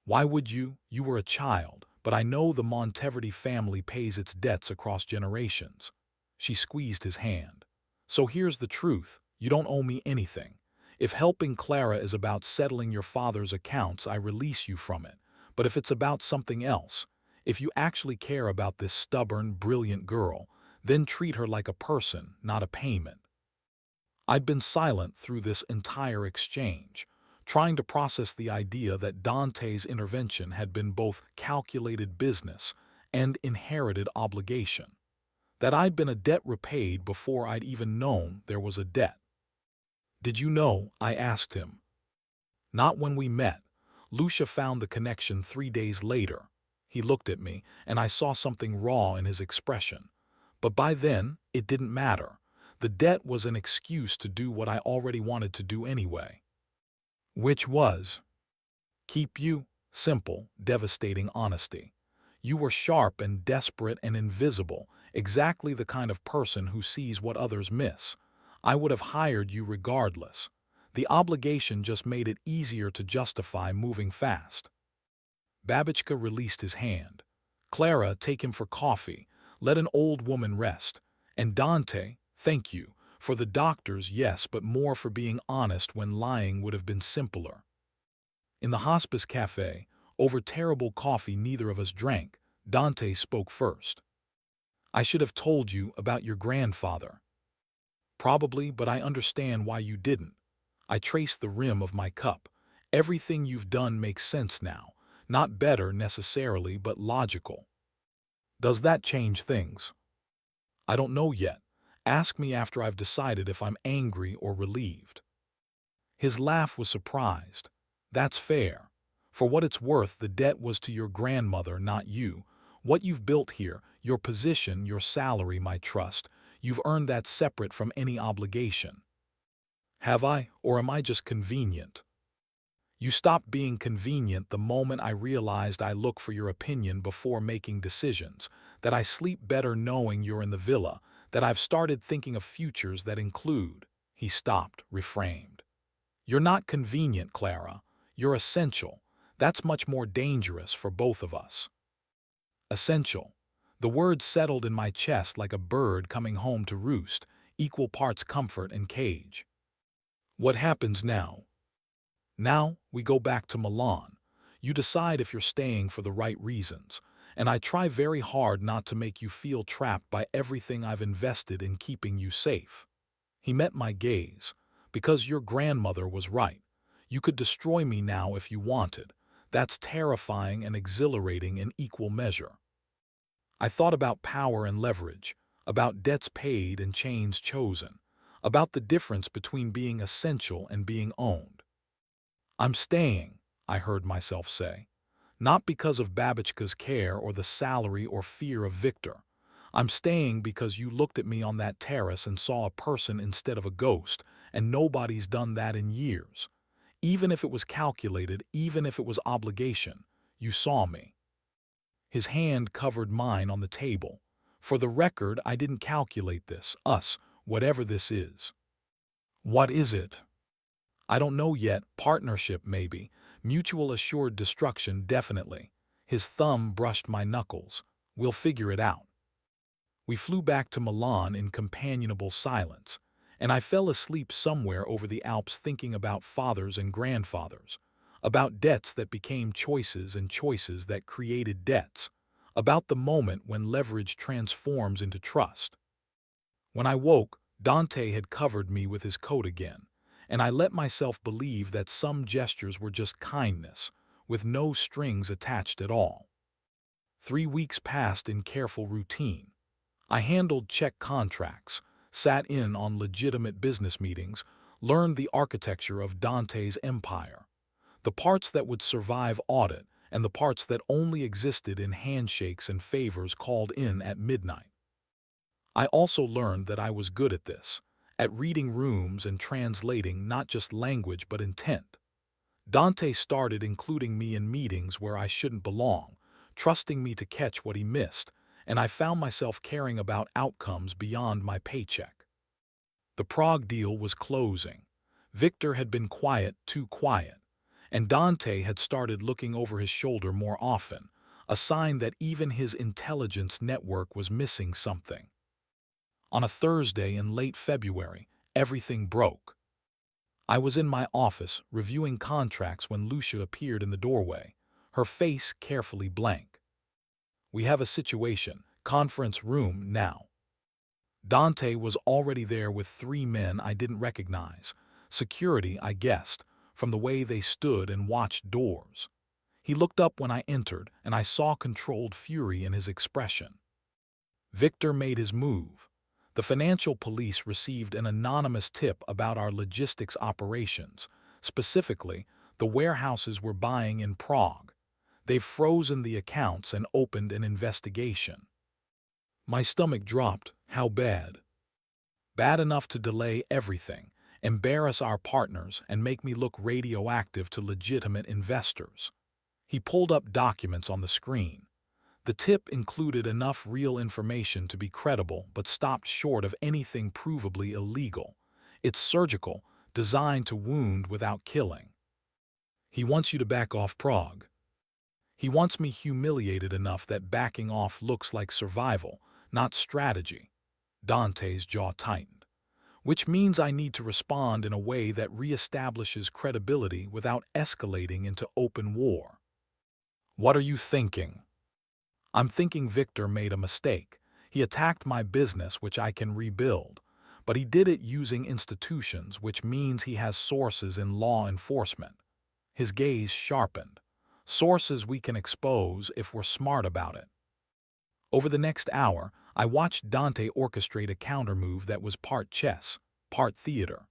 "Why would you? You were a child, but I know the Monteverdi family pays its debts across generations." She squeezed his hand. "So here's the truth, you don't owe me anything. If helping Clara is about settling your father's accounts, I release you from it. But if it's about something else, if you actually care about this stubborn, brilliant girl, then treat her like a person, not a payment." I'd been silent through this entire exchange, trying to process the idea that Dante's intervention had been both calculated business and inherited obligation, that I'd been a debt repaid before I'd even known there was a debt. "Did you know?" I asked him. "Not when we met. Lucia found the connection 3 days later. He looked at me, and I saw something raw in his expression. But by then, it didn't matter. The debt was an excuse to do what I already wanted to do anyway. Which was keep you. Simple, devastating honesty. You were sharp and desperate and invisible, exactly the kind of person who sees what others miss. I would have hired you regardless. The obligation just made it easier to justify moving fast. Babachka released his hand. Clara, take him for coffee. Let an old woman rest. And Dante, thank you. For the doctors, yes, but more for being honest when lying would have been simpler. In the hospice cafe, over terrible coffee neither of us drank, Dante spoke first. I should have told you about your grandfather. Probably, but I understand why you didn't. I traced the rim of my cup. Everything you've done makes sense now. Not better necessarily, but logical. Does that change things? I don't know yet. Ask me after I've decided if I'm angry or relieved. His laugh was surprised. That's fair. For what it's worth, the debt was to your grandmother, not you. What you've built here, your position, your salary, my trust, you've earned that separate from any obligation. Have I, or am I just convenient? You stopped being convenient the moment I realized I look for your opinion before making decisions, that I sleep better knowing you're in the villa, that I've started thinking of futures that include. He stopped, reframed. You're not convenient, Clara. You're essential. That's much more dangerous for both of us. Essential. The word settled in my chest like a bird coming home to roost, equal parts comfort and cage. What happens now? Now, we go back to Milan. You decide if you're staying for the right reasons, and I try very hard not to make you feel trapped by everything I've invested in keeping you safe. He met my gaze. Because your grandmother was right. You could destroy me now if you wanted. That's terrifying and exhilarating in equal measure. I thought about power and leverage, about debts paid and chains chosen, about the difference between being essential and being owned. I'm staying, I heard myself say. Not because of Babachka's care or the salary or fear of Victor. I'm staying because you looked at me on that terrace and saw a person instead of a ghost, and nobody's done that in years. Even if it was calculated, even if it was obligation, you saw me. His hand covered mine on the table. For the record, I didn't calculate this, us, whatever this is. What is it? I don't know yet, partnership maybe, mutual assured destruction definitely. His thumb brushed my knuckles. We'll figure it out. We flew back to Milan in companionable silence, and I fell asleep somewhere over the Alps thinking about fathers and grandfathers, about debts that became choices and choices that created debts, about the moment when leverage transforms into trust. When I woke, Dante had covered me with his coat again, and I let myself believe that some gestures were just kindness, with no strings attached at all. 3 weeks passed in careful routine. I handled check contracts, sat in on legitimate business meetings, learned the architecture of Dante's empire, the parts that would survive audit and the parts that only existed in handshakes and favors called in at midnight. I also learned that I was good at this, at reading rooms and translating not just language but intent. Dante started including me in meetings where I shouldn't belong, trusting me to catch what he missed, and I found myself caring about outcomes beyond my paycheck. The Prague deal was closing. Victor had been quiet, too quiet, and Dante had started looking over his shoulder more often, a sign that even his intelligence network was missing something. On a Thursday in late February, everything broke. I was in my office reviewing contracts when Lucia appeared in the doorway, her face carefully blank. We have a situation, conference room now. Dante was already there with 3 men I didn't recognize. Security, I guessed, from the way they stood and watched doors. He looked up when I entered, and I saw controlled fury in his expression. Victor made his move. The financial police received an anonymous tip about our logistics operations, specifically, the The warehouses we're buying in Prague. They've frozen the accounts and opened an investigation. My stomach dropped. How bad? Bad enough to delay everything, embarrass our partners, and make me look radioactive to legitimate investors. He pulled up documents on the screen. The tip included enough real information to be credible, but stopped short of anything provably illegal. It's surgical, designed to wound without killing. He wants you to back off Prague. He wants me humiliated enough that backing off looks like survival, not strategy. Dante's jaw tightened. Which means I need to respond in a way that reestablishes credibility without escalating into open war. What are you thinking? I'm thinking Victor made a mistake. He attacked my business, which I can rebuild. But he did it using institutions, which means he has sources in law enforcement. His gaze sharpened. Sources we can expose if we're smart about it. Over the next hour, I watched Dante orchestrate a countermove that was part chess, part theater.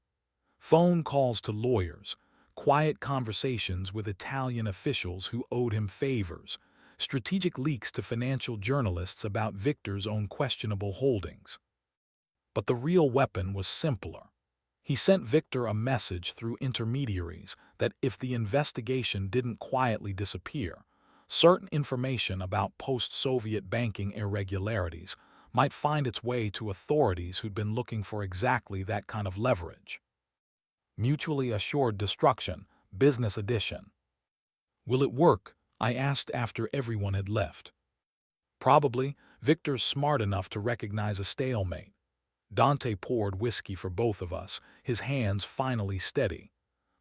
Phone calls to lawyers, quiet conversations with Italian officials who owed him favors, strategic leaks to financial journalists about Victor's own questionable holdings. But the real weapon was simpler. He sent Victor a message through intermediaries that if the investigation didn't quietly disappear, certain information about post-Soviet banking irregularities might find its way to authorities who'd been looking for exactly that kind of leverage. Mutually assured destruction, business edition. Will it work? I asked after everyone had left. Probably. Victor's smart enough to recognize a stalemate. Dante poured whiskey for both of us, his hands finally steady.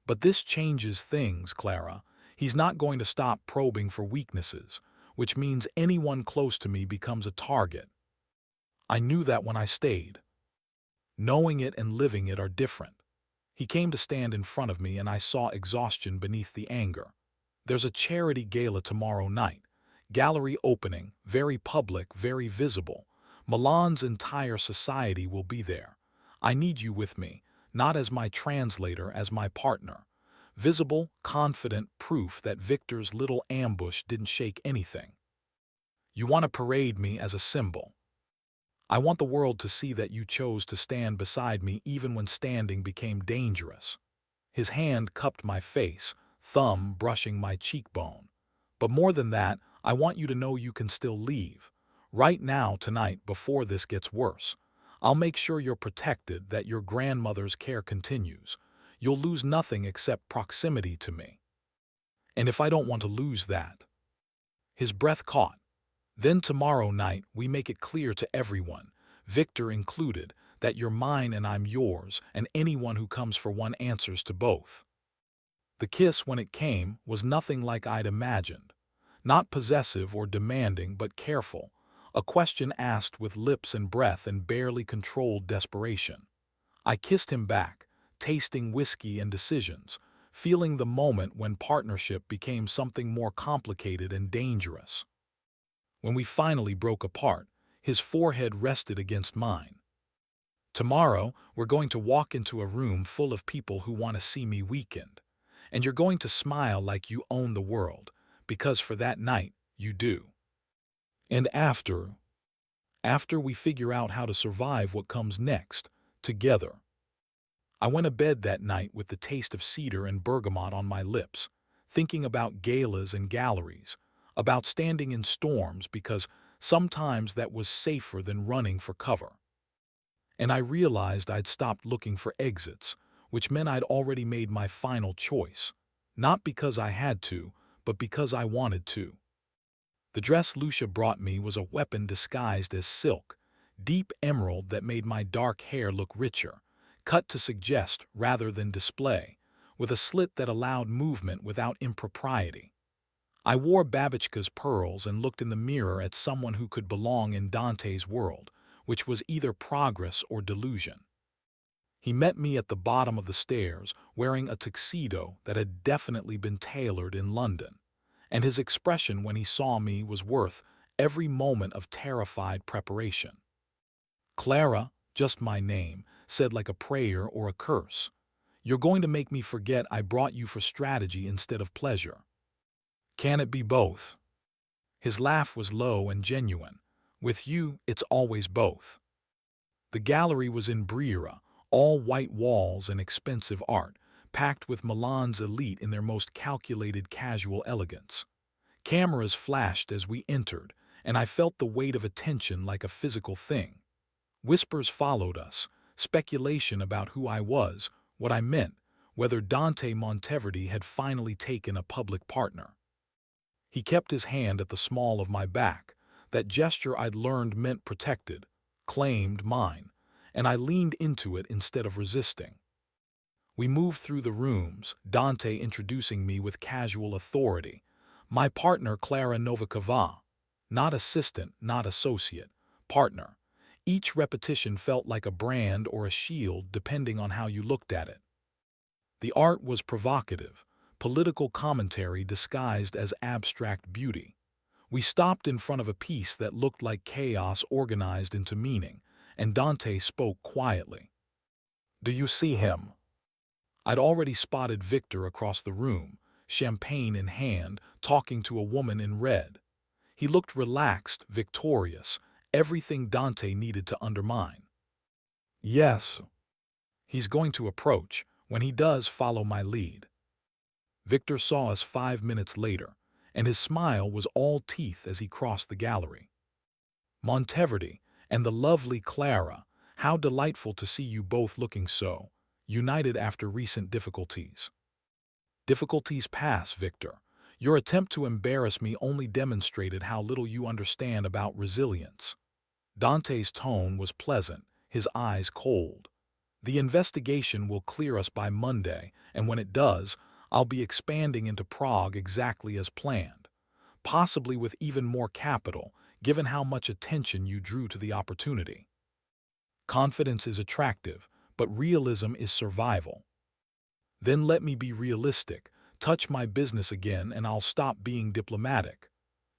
But this changes things, Clara. He's not going to stop probing for weaknesses, which means anyone close to me becomes a target. I knew that when I stayed. Knowing it and living it are different. He came to stand in front of me and I saw exhaustion beneath the anger. There's a charity gala tomorrow night. Gallery opening, very public, very visible. Milan's entire society will be there. I need you with me, not as my translator, as my partner. Visible, confident proof that Victor's little ambush didn't shake anything. You want to parade me as a symbol. I want the world to see that you chose to stand beside me even when standing became dangerous. His hand cupped my face, thumb brushing my cheekbone. But more than that, I want you to know you can still leave. Right now, tonight, before this gets worse. I'll make sure you're protected, that your grandmother's care continues. You'll lose nothing except proximity to me. And if I don't want to lose that? His breath caught. Then tomorrow night, we make it clear to everyone, Victor included, that you're mine and I'm yours, and anyone who comes for one answers to both. The kiss, when it came, was nothing like I'd imagined. Not possessive or demanding, but careful. A question asked with lips and breath and barely controlled desperation. I kissed him back, tasting whiskey and decisions, feeling the moment when partnership became something more complicated and dangerous. When we finally broke apart, his forehead rested against mine. Tomorrow, we're going to walk into a room full of people who want to see me weakened. And you're going to smile like you own the world, because for that night, you do. And after we figure out how to survive what comes next, together. I went to bed that night with the taste of cedar and bergamot on my lips, thinking about galas and galleries, about standing in storms because sometimes that was safer than running for cover. And I realized I'd stopped looking for exits, which meant I'd already made my final choice, not because I had to, but because I wanted to. The dress Lucia brought me was a weapon disguised as silk, deep emerald that made my dark hair look richer, cut to suggest rather than display, with a slit that allowed movement without impropriety. I wore Babachka's pearls and looked in the mirror at someone who could belong in Dante's world, which was either progress or delusion. He met me at the bottom of the stairs, wearing a tuxedo that had definitely been tailored in London, and his expression when he saw me was worth every moment of terrified preparation. Clara, just my name, said like a prayer or a curse. You're going to make me forget I brought you for strategy instead of pleasure. Can it be both? His laugh was low and genuine. With you, it's always both. The gallery was in Briera, all white walls and expensive art, packed with Milan's elite in their most calculated casual elegance. Cameras flashed as we entered, and I felt the weight of attention like a physical thing. Whispers followed us, speculation about who I was, what I meant, whether Dante Monteverdi had finally taken a public partner. He kept his hand at the small of my back, that gesture I'd learned meant protected, claimed mine, and I leaned into it instead of resisting. We moved through the rooms, Dante introducing me with casual authority. My partner Clara Novikova, not assistant, not associate, partner. Each repetition felt like a brand or a shield depending on how you looked at it. The art was provocative, political commentary disguised as abstract beauty. We stopped in front of a piece that looked like chaos organized into meaning, and Dante spoke quietly. Do you see him? I'd already spotted Victor across the room, champagne in hand, talking to a woman in red. He looked relaxed, victorious, everything Dante needed to undermine. Yes. He's going to approach. When he does, follow my lead. Victor saw us 5 minutes later, and his smile was all teeth as he crossed the gallery. Monteverdi and the lovely Clara, how delightful to see you both looking so, united after recent difficulties. Difficulties pass, Victor. Your attempt to embarrass me only demonstrated how little you understand about resilience. Dante's tone was pleasant, his eyes cold. The investigation will clear us by Monday, and when it does, I'll be expanding into Prague exactly as planned, possibly with even more capital, given how much attention you drew to the opportunity. Confidence is attractive, but realism is survival. Then let me be realistic, touch my business again, and I'll stop being diplomatic.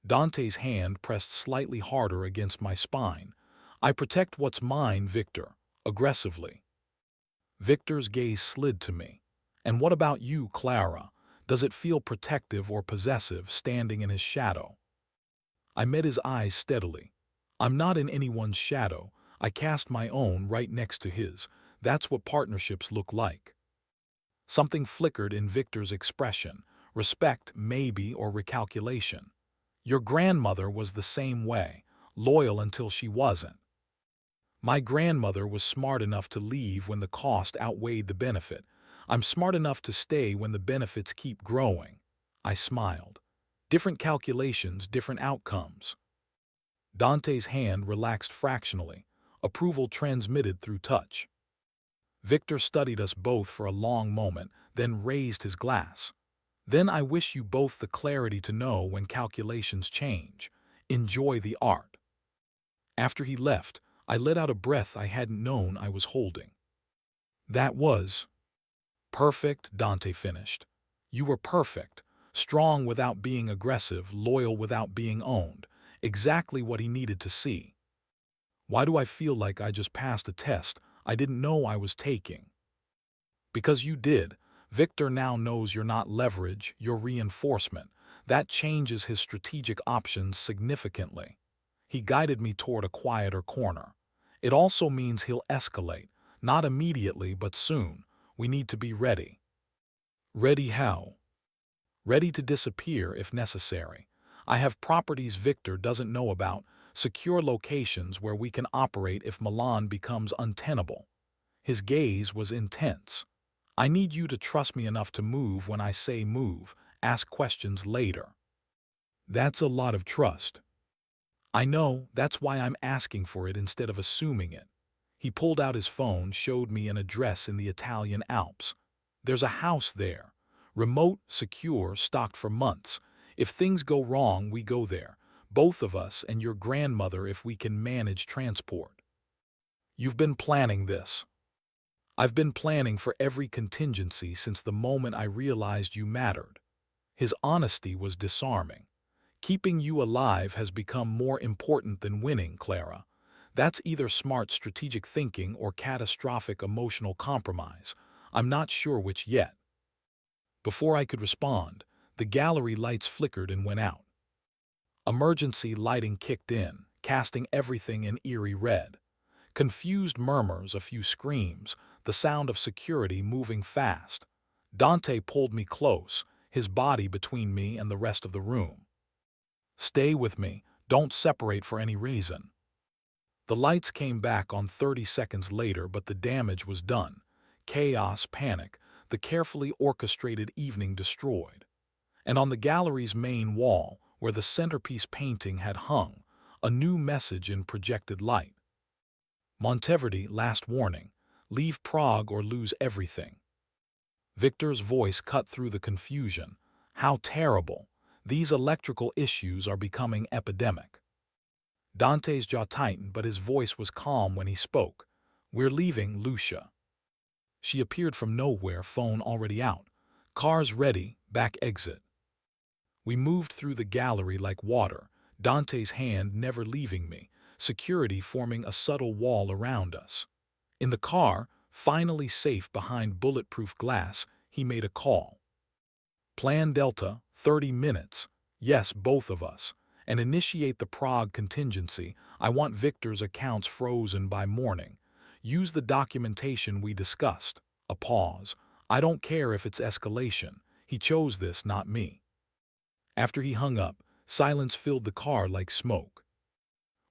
Dante's hand pressed slightly harder against my spine. I protect what's mine, Victor, aggressively. Victor's gaze slid to me. And what about you, Clara? Does it feel protective or possessive standing in his shadow? I met his eyes steadily. I'm not in anyone's shadow. I cast my own right next to his. That's what partnerships look like. Something flickered in Victor's expression. Respect, maybe, or recalculation. Your grandmother was the same way, loyal until she wasn't. My grandmother was smart enough to leave when the cost outweighed the benefit. I'm smart enough to stay when the benefits keep growing. I smiled. Different calculations, different outcomes. Dante's hand relaxed fractionally, approval transmitted through touch. Victor studied us both for a long moment, then raised his glass. Then I wish you both the clarity to know when calculations change. Enjoy the art. After he left, I let out a breath I hadn't known I was holding. That was perfect, Dante finished. You were perfect, strong without being aggressive, loyal without being owned, exactly what he needed to see. Why do I feel like I just passed a test I didn't know I was taking? Because you did. Victor now knows you're not leverage, you're reinforcement. That changes his strategic options significantly. He guided me toward a quieter corner. It also means he'll escalate, not immediately but soon. We need to be ready. Ready how? Ready to disappear if necessary. I have properties Victor doesn't know about, secure locations where we can operate if Milan becomes untenable. His gaze was intense. I need you to trust me enough to move when I say move, ask questions later. That's a lot of trust. I know, that's why I'm asking for it instead of assuming it. He pulled out his phone, showed me an address in the Italian Alps. There's a house there. Remote, secure, stocked for months. If things go wrong, we go there. Both of us and your grandmother if we can manage transport. You've been planning this. I've been planning for every contingency since the moment I realized you mattered. His honesty was disarming. Keeping you alive has become more important than winning, Clara. That's either smart strategic thinking or catastrophic emotional compromise. I'm not sure which yet. Before I could respond, the gallery lights flickered and went out. Emergency lighting kicked in, casting everything in eerie red. Confused murmurs, a few screams, the sound of security moving fast. Dante pulled me close, his body between me and the rest of the room. "Stay with me, don't separate for any reason." The lights came back on 30 seconds later, but the damage was done. Chaos, panic, the carefully orchestrated evening destroyed. And on the gallery's main wall, where the centerpiece painting had hung, a new message in projected light. "Monteverdi, last warning. Leave Prague or lose everything." Victor's voice cut through the confusion. "How terrible. These electrical issues are becoming epidemic." Dante's jaw tightened, but his voice was calm when he spoke. "We're leaving, Lucia." She appeared from nowhere, phone already out. "Cars ready, back exit." We moved through the gallery like water, Dante's hand never leaving me, security forming a subtle wall around us. In the car, finally safe behind bulletproof glass, he made a call. "Plan Delta, 30 minutes. Yes, both of us. And initiate the Prague contingency. I want Victor's accounts frozen by morning. Use the documentation we discussed." A pause. "I don't care if it's escalation. He chose this, not me." After he hung up, silence filled the car like smoke.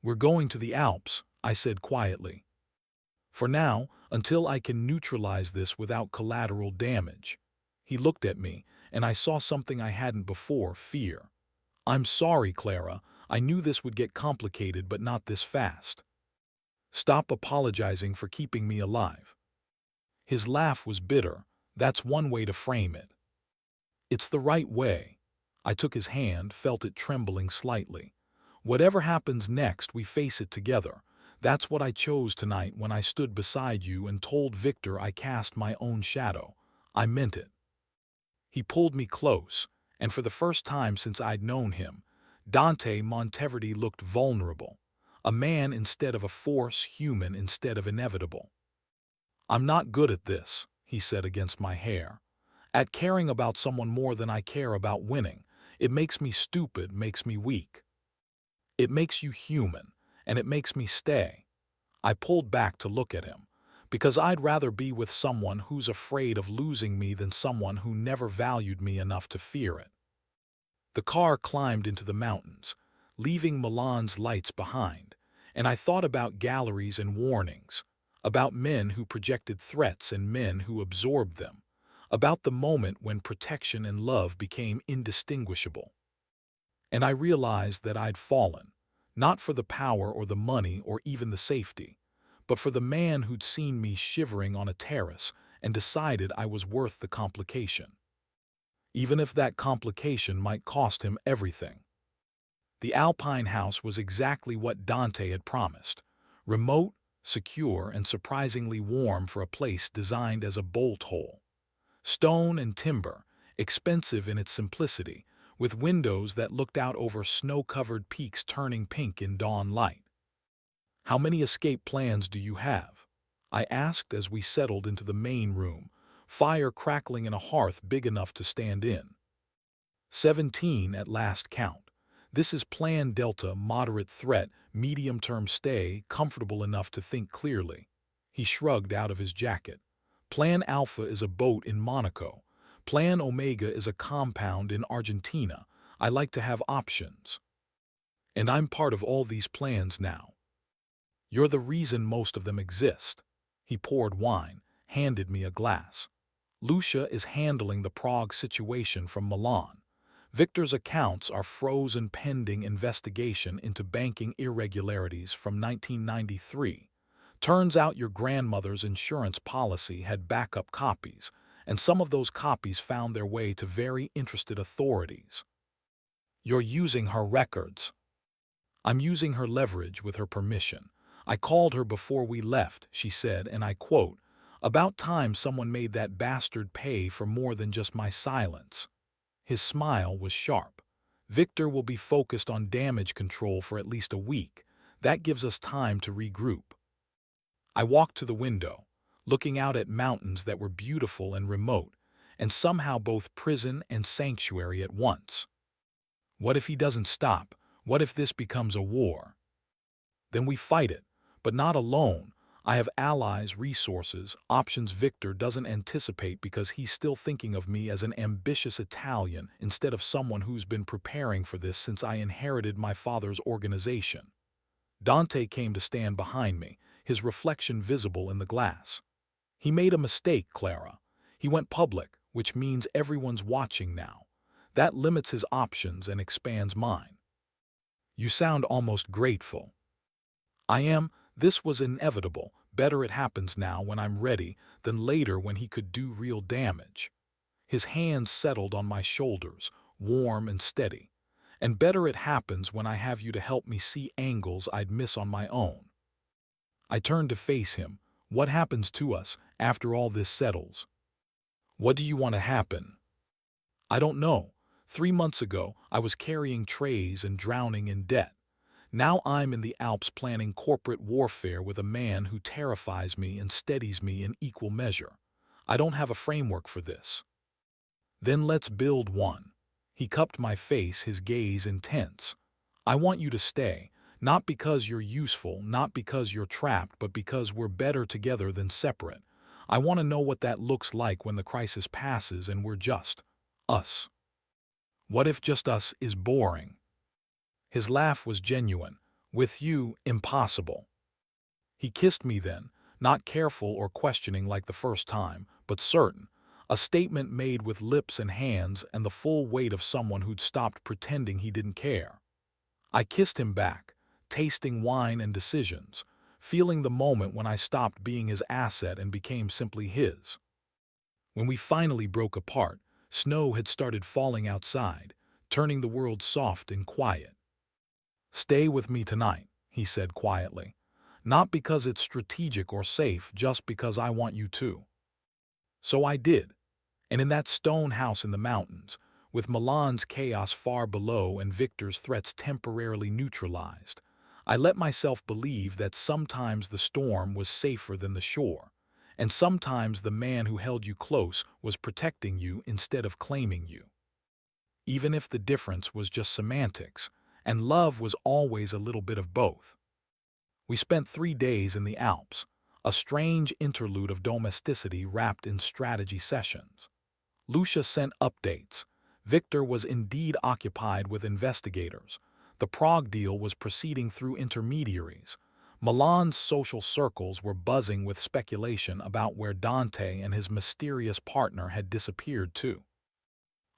"We're going to the Alps," I said quietly. "For now, until I can neutralize this without collateral damage." He looked at me, and I saw something I hadn't before: fear. "I'm sorry, Clara. I knew this would get complicated, but not this fast. Stop apologizing for keeping me alive." His laugh was bitter. "That's one way to frame it." "It's the right way." I took his hand, felt it trembling slightly. "Whatever happens next, we face it together. That's what I chose tonight when I stood beside you and told Victor I cast my own shadow. I meant it." He pulled me close, and for the first time since I'd known him, Dante Monteverdi looked vulnerable. A man instead of a force, human instead of inevitable. "I'm not good at this," he said against my hair. "At caring about someone more than I care about winning. It makes me stupid, makes me weak. It makes you human, and it makes me stay." I pulled back to look at him, because I'd rather be with someone who's afraid of losing me than someone who never valued me enough to fear it. The car climbed into the mountains, leaving Milan's lights behind, and I thought about galleries and warnings, about men who projected threats and men who absorbed them, about the moment when protection and love became indistinguishable. And I realized that I'd fallen, not for the power or the money or even the safety, but for the man who'd seen me shivering on a terrace and decided I was worth the complication, even if that complication might cost him everything. The Alpine house was exactly what Dante had promised: remote, secure, and surprisingly warm for a place designed as a bolt hole. Stone and timber, expensive in its simplicity, with windows that looked out over snow-covered peaks turning pink in dawn light. "How many escape plans do you have?" I asked as we settled into the main room, fire crackling in a hearth big enough to stand in. 17 at last count. This is Plan Delta, moderate threat, medium-term stay, comfortable enough to think clearly. He shrugged out of his jacket. Plan Alpha is a boat in Monaco. Plan Omega is a compound in Argentina. I like to have options. And I'm part of all these plans now. You're the reason most of them exist." He poured wine, handed me a glass. "Lucia is handling the Prague situation from Milan. Victor's accounts are frozen pending investigation into banking irregularities from 1993. Turns out your grandmother's insurance policy had backup copies, and some of those copies found their way to very interested authorities. You're using her records." "I'm using her leverage with her permission. I called her before we left," she said, and I quote, "About time someone made that bastard pay for more than just my silence." His smile was sharp. "Victor will be focused on damage control for at least a week. That gives us time to regroup." I walked to the window. looking out at mountains that were beautiful and remote, and somehow both prison and sanctuary at once. What if he doesn't stop? What if this becomes a war? Then we fight it, but not alone. I have allies, resources, options Victor doesn't anticipate because he's still thinking of me as an ambitious Italian instead of someone who's been preparing for this since I inherited my father's organization. Dante came to stand behind me, his reflection visible in the glass. He made a mistake, Clara. He went public, which means everyone's watching now. That limits his options and expands mine. You sound almost grateful. I am. This was inevitable. Better it happens now when I'm ready than later when he could do real damage. His hands settled on my shoulders, warm and steady. And better it happens when I have you to help me see angles I'd miss on my own. I turned to face him. What happens to us after all this settles? What do you want to happen? I don't know. 3 months ago, I was carrying trays and drowning in debt. Now I'm in the Alps planning corporate warfare with a man who terrifies me and steadies me in equal measure. I don't have a framework for this. Then let's build one. He cupped my face, his gaze intense. I want you to stay, not because you're useful, not because you're trapped, but because we're better together than separate. I want to know what that looks like when the crisis passes and we're just us. What if just us is boring? His laugh was genuine. With you, impossible. He kissed me then, not careful or questioning like the first time, but certain, a statement made with lips and hands and the full weight of someone who'd stopped pretending he didn't care. I kissed him back, tasting wine and decisions, feeling the moment when I stopped being his asset and became simply his. When we finally broke apart, snow had started falling outside, turning the world soft and quiet. Stay with me tonight, he said quietly. Not because it's strategic or safe, just because I want you to. So I did. And in that stone house in the mountains, with Milan's chaos far below and Victor's threats temporarily neutralized, I let myself believe that sometimes the storm was safer than the shore, and sometimes the man who held you close was protecting you instead of claiming you. Even if the difference was just semantics, and love was always a little bit of both. We spent 3 days in the Alps, a strange interlude of domesticity wrapped in strategy sessions. Lucia sent updates. Victor was indeed occupied with investigators. The Prague deal was proceeding through intermediaries. Milan's social circles were buzzing with speculation about where Dante and his mysterious partner had disappeared to.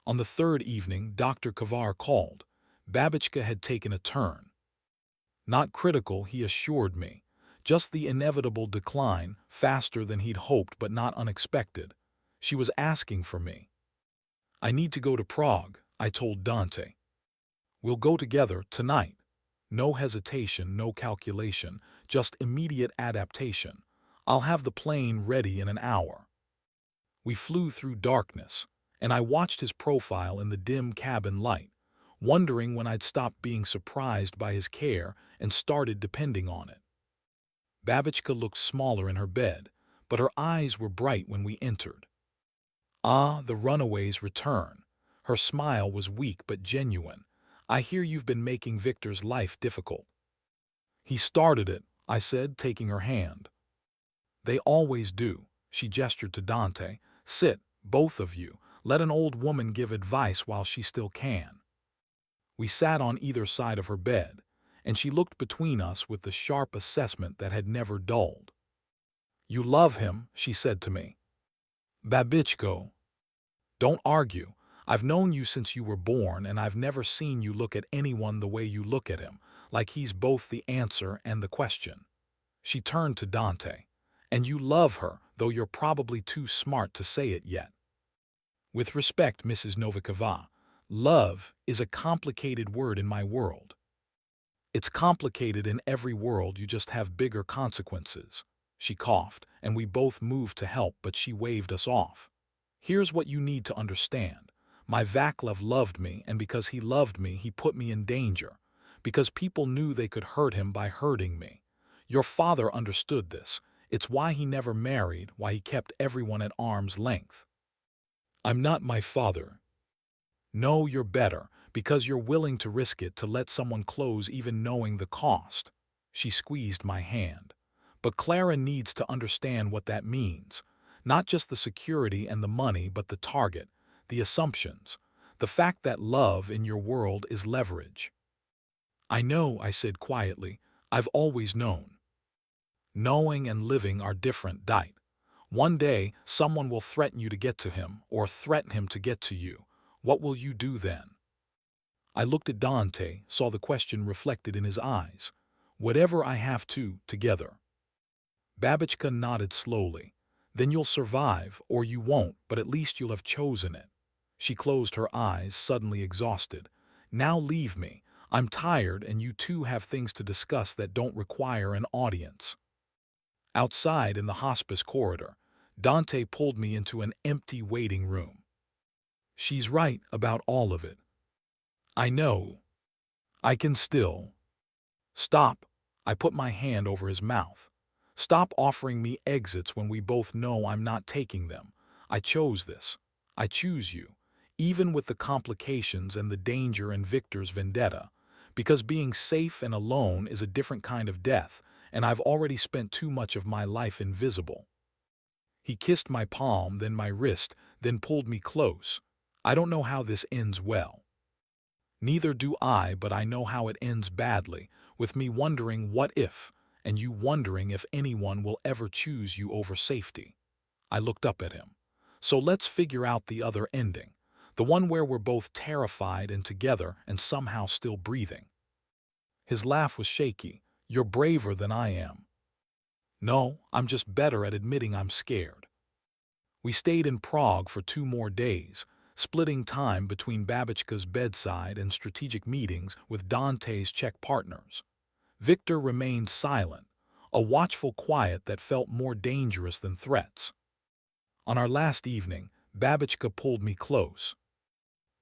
On the third evening, Dr. Kavar called. Babichka had taken a turn. Not critical, he assured me. Just the inevitable decline, faster than he'd hoped but not unexpected. She was asking for me. I need to go to Prague, I told Dante. We'll go together tonight. No hesitation, no calculation, just immediate adaptation. I'll have the plane ready in an hour. We flew through darkness, and I watched his profile in the dim cabin light, wondering when I'd stopped being surprised by his care and started depending on it. Babichka looked smaller in her bed, but her eyes were bright when we entered. Ah, the runaway's return. Her smile was weak but genuine. I hear you've been making Victor's life difficult. He started it, I said, taking her hand. They always do, she gestured to Dante. Sit, both of you. Let an old woman give advice while she still can. We sat on either side of her bed, and she looked between us with the sharp assessment that had never dulled. You love him, she said to me. Babichko. Don't argue. I've known you since you were born, and I've never seen you look at anyone the way you look at him, like he's both the answer and the question. She turned to Dante. And you love her, though you're probably too smart to say it yet. With respect, Mrs. Novikova, love is a complicated word in my world. It's complicated in every world, you just have bigger consequences. She coughed, and we both moved to help, but she waved us off. Here's what you need to understand. My Vaclav loved me, and because he loved me, he put me in danger. Because people knew they could hurt him by hurting me. Your father understood this. It's why he never married, why he kept everyone at arm's length. I'm not my father. No, you're better, because you're willing to risk it to let someone close even knowing the cost. She squeezed my hand. But Clara needs to understand what that means. Not just the security and the money, but the target, the assumptions, the fact that love in your world is leverage. I know, I said quietly. I've always known. Knowing and living are different, Dite. One day, someone will threaten you to get to him, or threaten him to get to you. What will you do then? I looked at Dante, saw the question reflected in his eyes. Whatever I have to, together. Babichka nodded slowly. Then you'll survive, or you won't, but at least you'll have chosen it. She closed her eyes, suddenly exhausted. Now leave me. I'm tired, and you two have things to discuss that don't require an audience. Outside in the hospice corridor, Dante pulled me into an empty waiting room. She's right about all of it. I know. I can still. Stop. I put my hand over his mouth. Stop offering me exits when we both know I'm not taking them. I chose this. I choose you, even with the complications and the danger and Victor's vendetta, because being safe and alone is a different kind of death, and I've already spent too much of my life invisible. He kissed my palm, then my wrist, then pulled me close. I don't know how this ends well. Neither do I, but I know how it ends badly, with me wondering what if, and you wondering if anyone will ever choose you over safety. I looked up at him. So let's figure out the other ending, the one where we're both terrified and together and somehow still breathing. His laugh was shaky. You're braver than I am. No, I'm just better at admitting I'm scared. We stayed in Prague for 2 more days, splitting time between Babichka's bedside and strategic meetings with Dante's Czech partners. Victor remained silent, a watchful quiet that felt more dangerous than threats. On our last evening, Babichka pulled me close.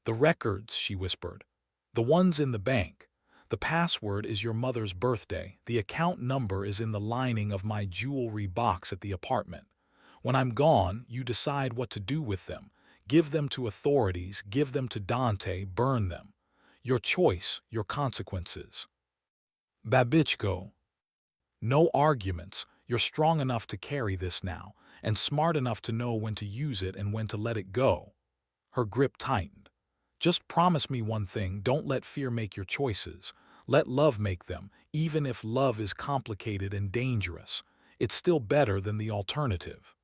The records, she whispered. The ones in the bank. The password is your mother's birthday. The account number is in the lining of my jewelry box at the apartment. When I'm gone, you decide what to do with them. Give them to authorities, give them to Dante, burn them. Your choice, your consequences. Babichko. No arguments. You're strong enough to carry this now, and smart enough to know when to use it and when to let it go. Her grip tightened. Just promise me one thing, don't let fear make your choices. Let love make them, even if love is complicated and dangerous. It's still better than the alternative.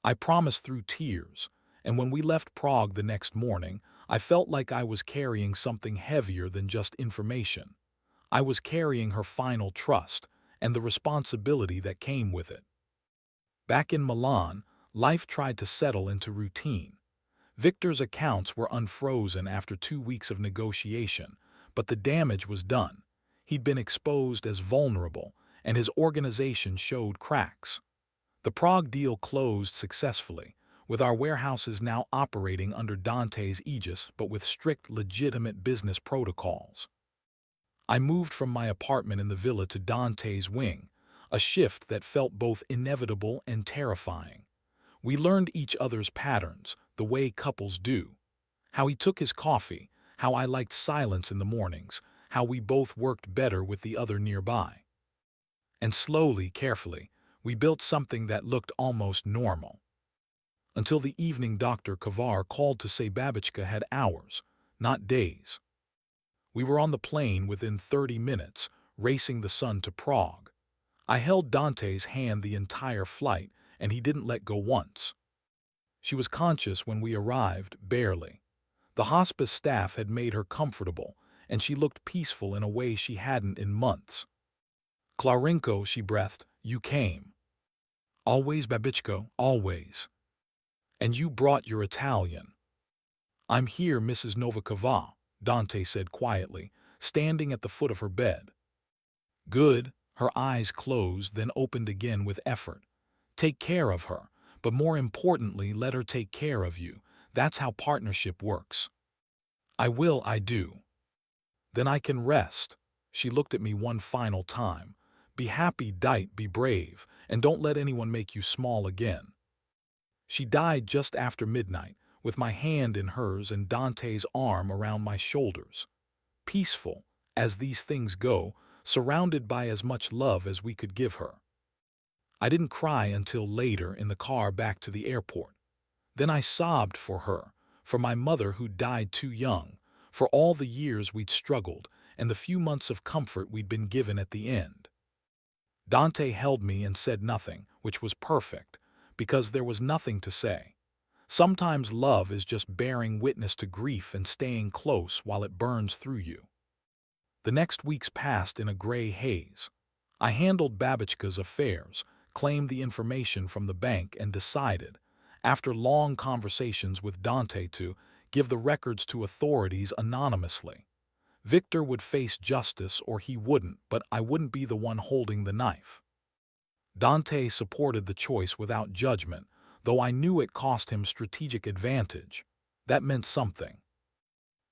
I promised through tears, and when we left Prague the next morning, I felt like I was carrying something heavier than just information. I was carrying her final trust and the responsibility that came with it. Back in Milan, life tried to settle into routine. Victor's accounts were unfrozen after 2 weeks of negotiation, but the damage was done. He'd been exposed as vulnerable, and his organization showed cracks. The Prague deal closed successfully, with our warehouses now operating under Dante's aegis but with strict legitimate business protocols. I moved from my apartment in the villa to Dante's wing, a shift that felt both inevitable and terrifying. We learned each other's patterns, the way couples do. How he took his coffee, how I liked silence in the mornings, how we both worked better with the other nearby. And slowly, carefully, we built something that looked almost normal. Until the evening Dr. Kavar called to say Babichka had hours, not days. We were on the plane within 30 minutes, racing the sun to Prague. I held Dante's hand the entire flight, and he didn't let go once. She was conscious when we arrived, barely. The hospice staff had made her comfortable, and she looked peaceful in a way she hadn't in months. Klarinko, she breathed, you came. Always, Babichko, always. And you brought your Italian. I'm here, Mrs. Novikova, Dante said quietly, standing at the foot of her bed. Good. Her eyes closed, then opened again with effort. Take care of her, but more importantly, let her take care of you. That's how partnership works. I will, I do. Then I can rest. She looked at me one final time. Be happy, Dite, be brave, and don't let anyone make you small again. She died just after midnight, with my hand in hers and Dante's arm around my shoulders. Peaceful, as these things go, surrounded by as much love as we could give her. I didn't cry until later in the car back to the airport. Then I sobbed for her, for my mother who died too young, for all the years we'd struggled, and the few months of comfort we'd been given at the end. Dante held me and said nothing, which was perfect, because there was nothing to say. Sometimes love is just bearing witness to grief and staying close while it burns through you. The next weeks passed in a gray haze. I handled Babichka's affairs, claimed the information from the bank, and decided, after long conversations with Dante, to give the records to authorities anonymously. Victor would face justice or he wouldn't, but I wouldn't be the one holding the knife. Dante supported the choice without judgment, though I knew it cost him strategic advantage. That meant something.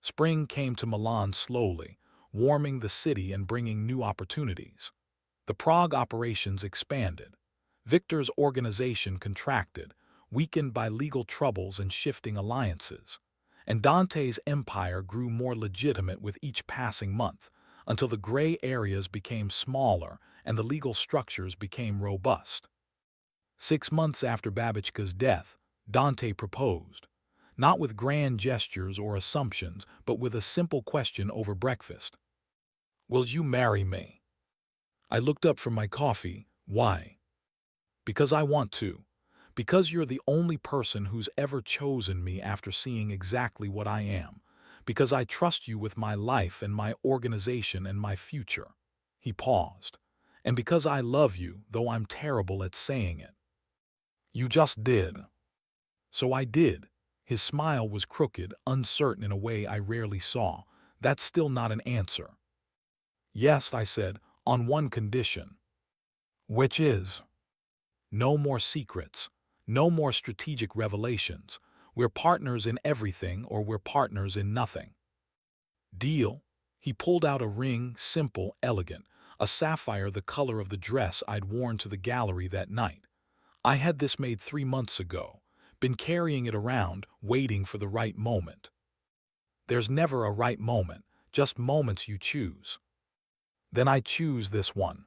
Spring came to Milan slowly, warming the city and bringing new opportunities. The Prague operations expanded. Victor's organization contracted, weakened by legal troubles and shifting alliances. And Dante's empire grew more legitimate with each passing month, until the gray areas became smaller and the legal structures became robust. 6 months after Babichka's death, Dante proposed, not with grand gestures or assumptions, but with a simple question over breakfast. Will you marry me? I looked up from my coffee. Why? Because I want to. Because you're the only person who's ever chosen me after seeing exactly what I am. Because I trust you with my life and my organization and my future. He paused. And because I love you, though I'm terrible at saying it. You just did. So I did. His smile was crooked, uncertain in a way I rarely saw. That's still not an answer. Yes, I said, on one condition. Which is? No more secrets. No more strategic revelations. We're partners in everything or we're partners in nothing. Deal? He pulled out a ring, simple, elegant, a sapphire the color of the dress I'd worn to the gallery that night. I had this made 3 months ago, been carrying it around, waiting for the right moment. There's never a right moment, just moments you choose. Then I choose this one.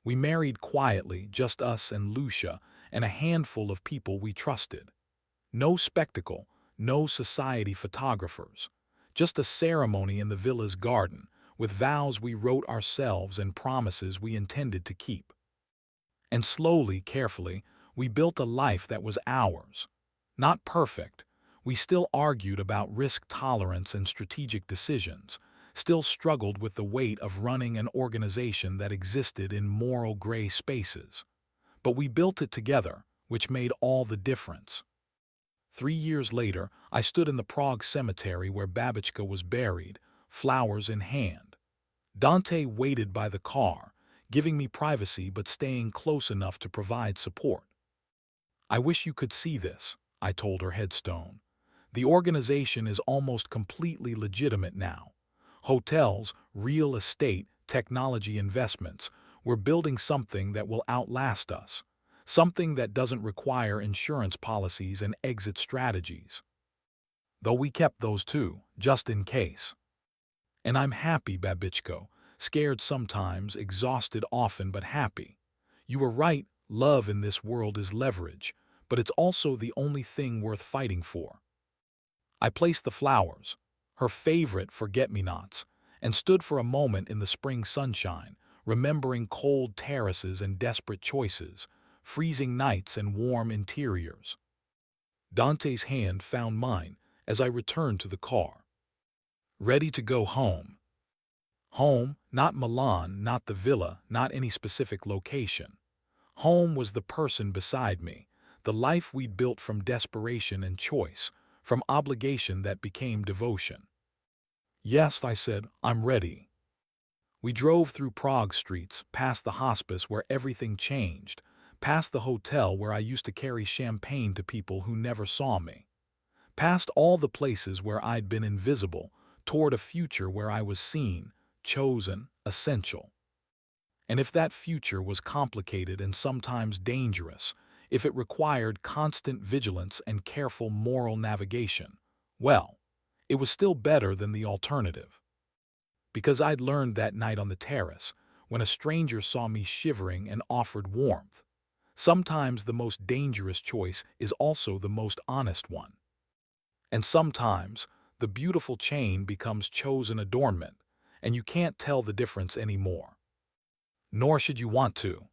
We married quietly, just us and Lucia, and a handful of people we trusted. No spectacle, no society photographers. Just a ceremony in the villa's garden, with vows we wrote ourselves and promises we intended to keep. And slowly, carefully, we built a life that was ours. Not perfect. We still argued about risk tolerance and strategic decisions, still struggled with the weight of running an organization that existed in moral gray spaces. But we built it together, which made all the difference. 3 years later, I stood in the Prague cemetery where Babichka was buried, flowers in hand. Dante waited by the car, giving me privacy but staying close enough to provide support. I wish you could see this, I told her headstone. The organization is almost completely legitimate now. Hotels, real estate, technology investments. We're building something that will outlast us. Something that doesn't require insurance policies and exit strategies. Though we kept those too, just in case. And I'm happy, Babichko. Scared sometimes, exhausted often, but happy. You were right, love in this world is leverage, but it's also the only thing worth fighting for. I placed the flowers, her favorite forget-me-nots, and stood for a moment in the spring sunshine, remembering cold terraces and desperate choices, freezing nights and warm interiors. Dante's hand found mine as I returned to the car. Ready to go home. Home, not Milan, not the villa, not any specific location. Home was the person beside me, the life we'd built from desperation and choice, from obligation that became devotion. Yes, I said, I'm ready. We drove through Prague streets, past the hospice where everything changed, past the hotel where I used to carry champagne to people who never saw me, past all the places where I'd been invisible, toward a future where I was seen, chosen, essential. And if that future was complicated and sometimes dangerous, if it required constant vigilance and careful moral navigation, well, it was still better than the alternative. Because I'd learned that night on the terrace, when a stranger saw me shivering and offered warmth, sometimes the most dangerous choice is also the most honest one. And sometimes, the beautiful chain becomes chosen adornment, and you can't tell the difference anymore. Nor should you want to.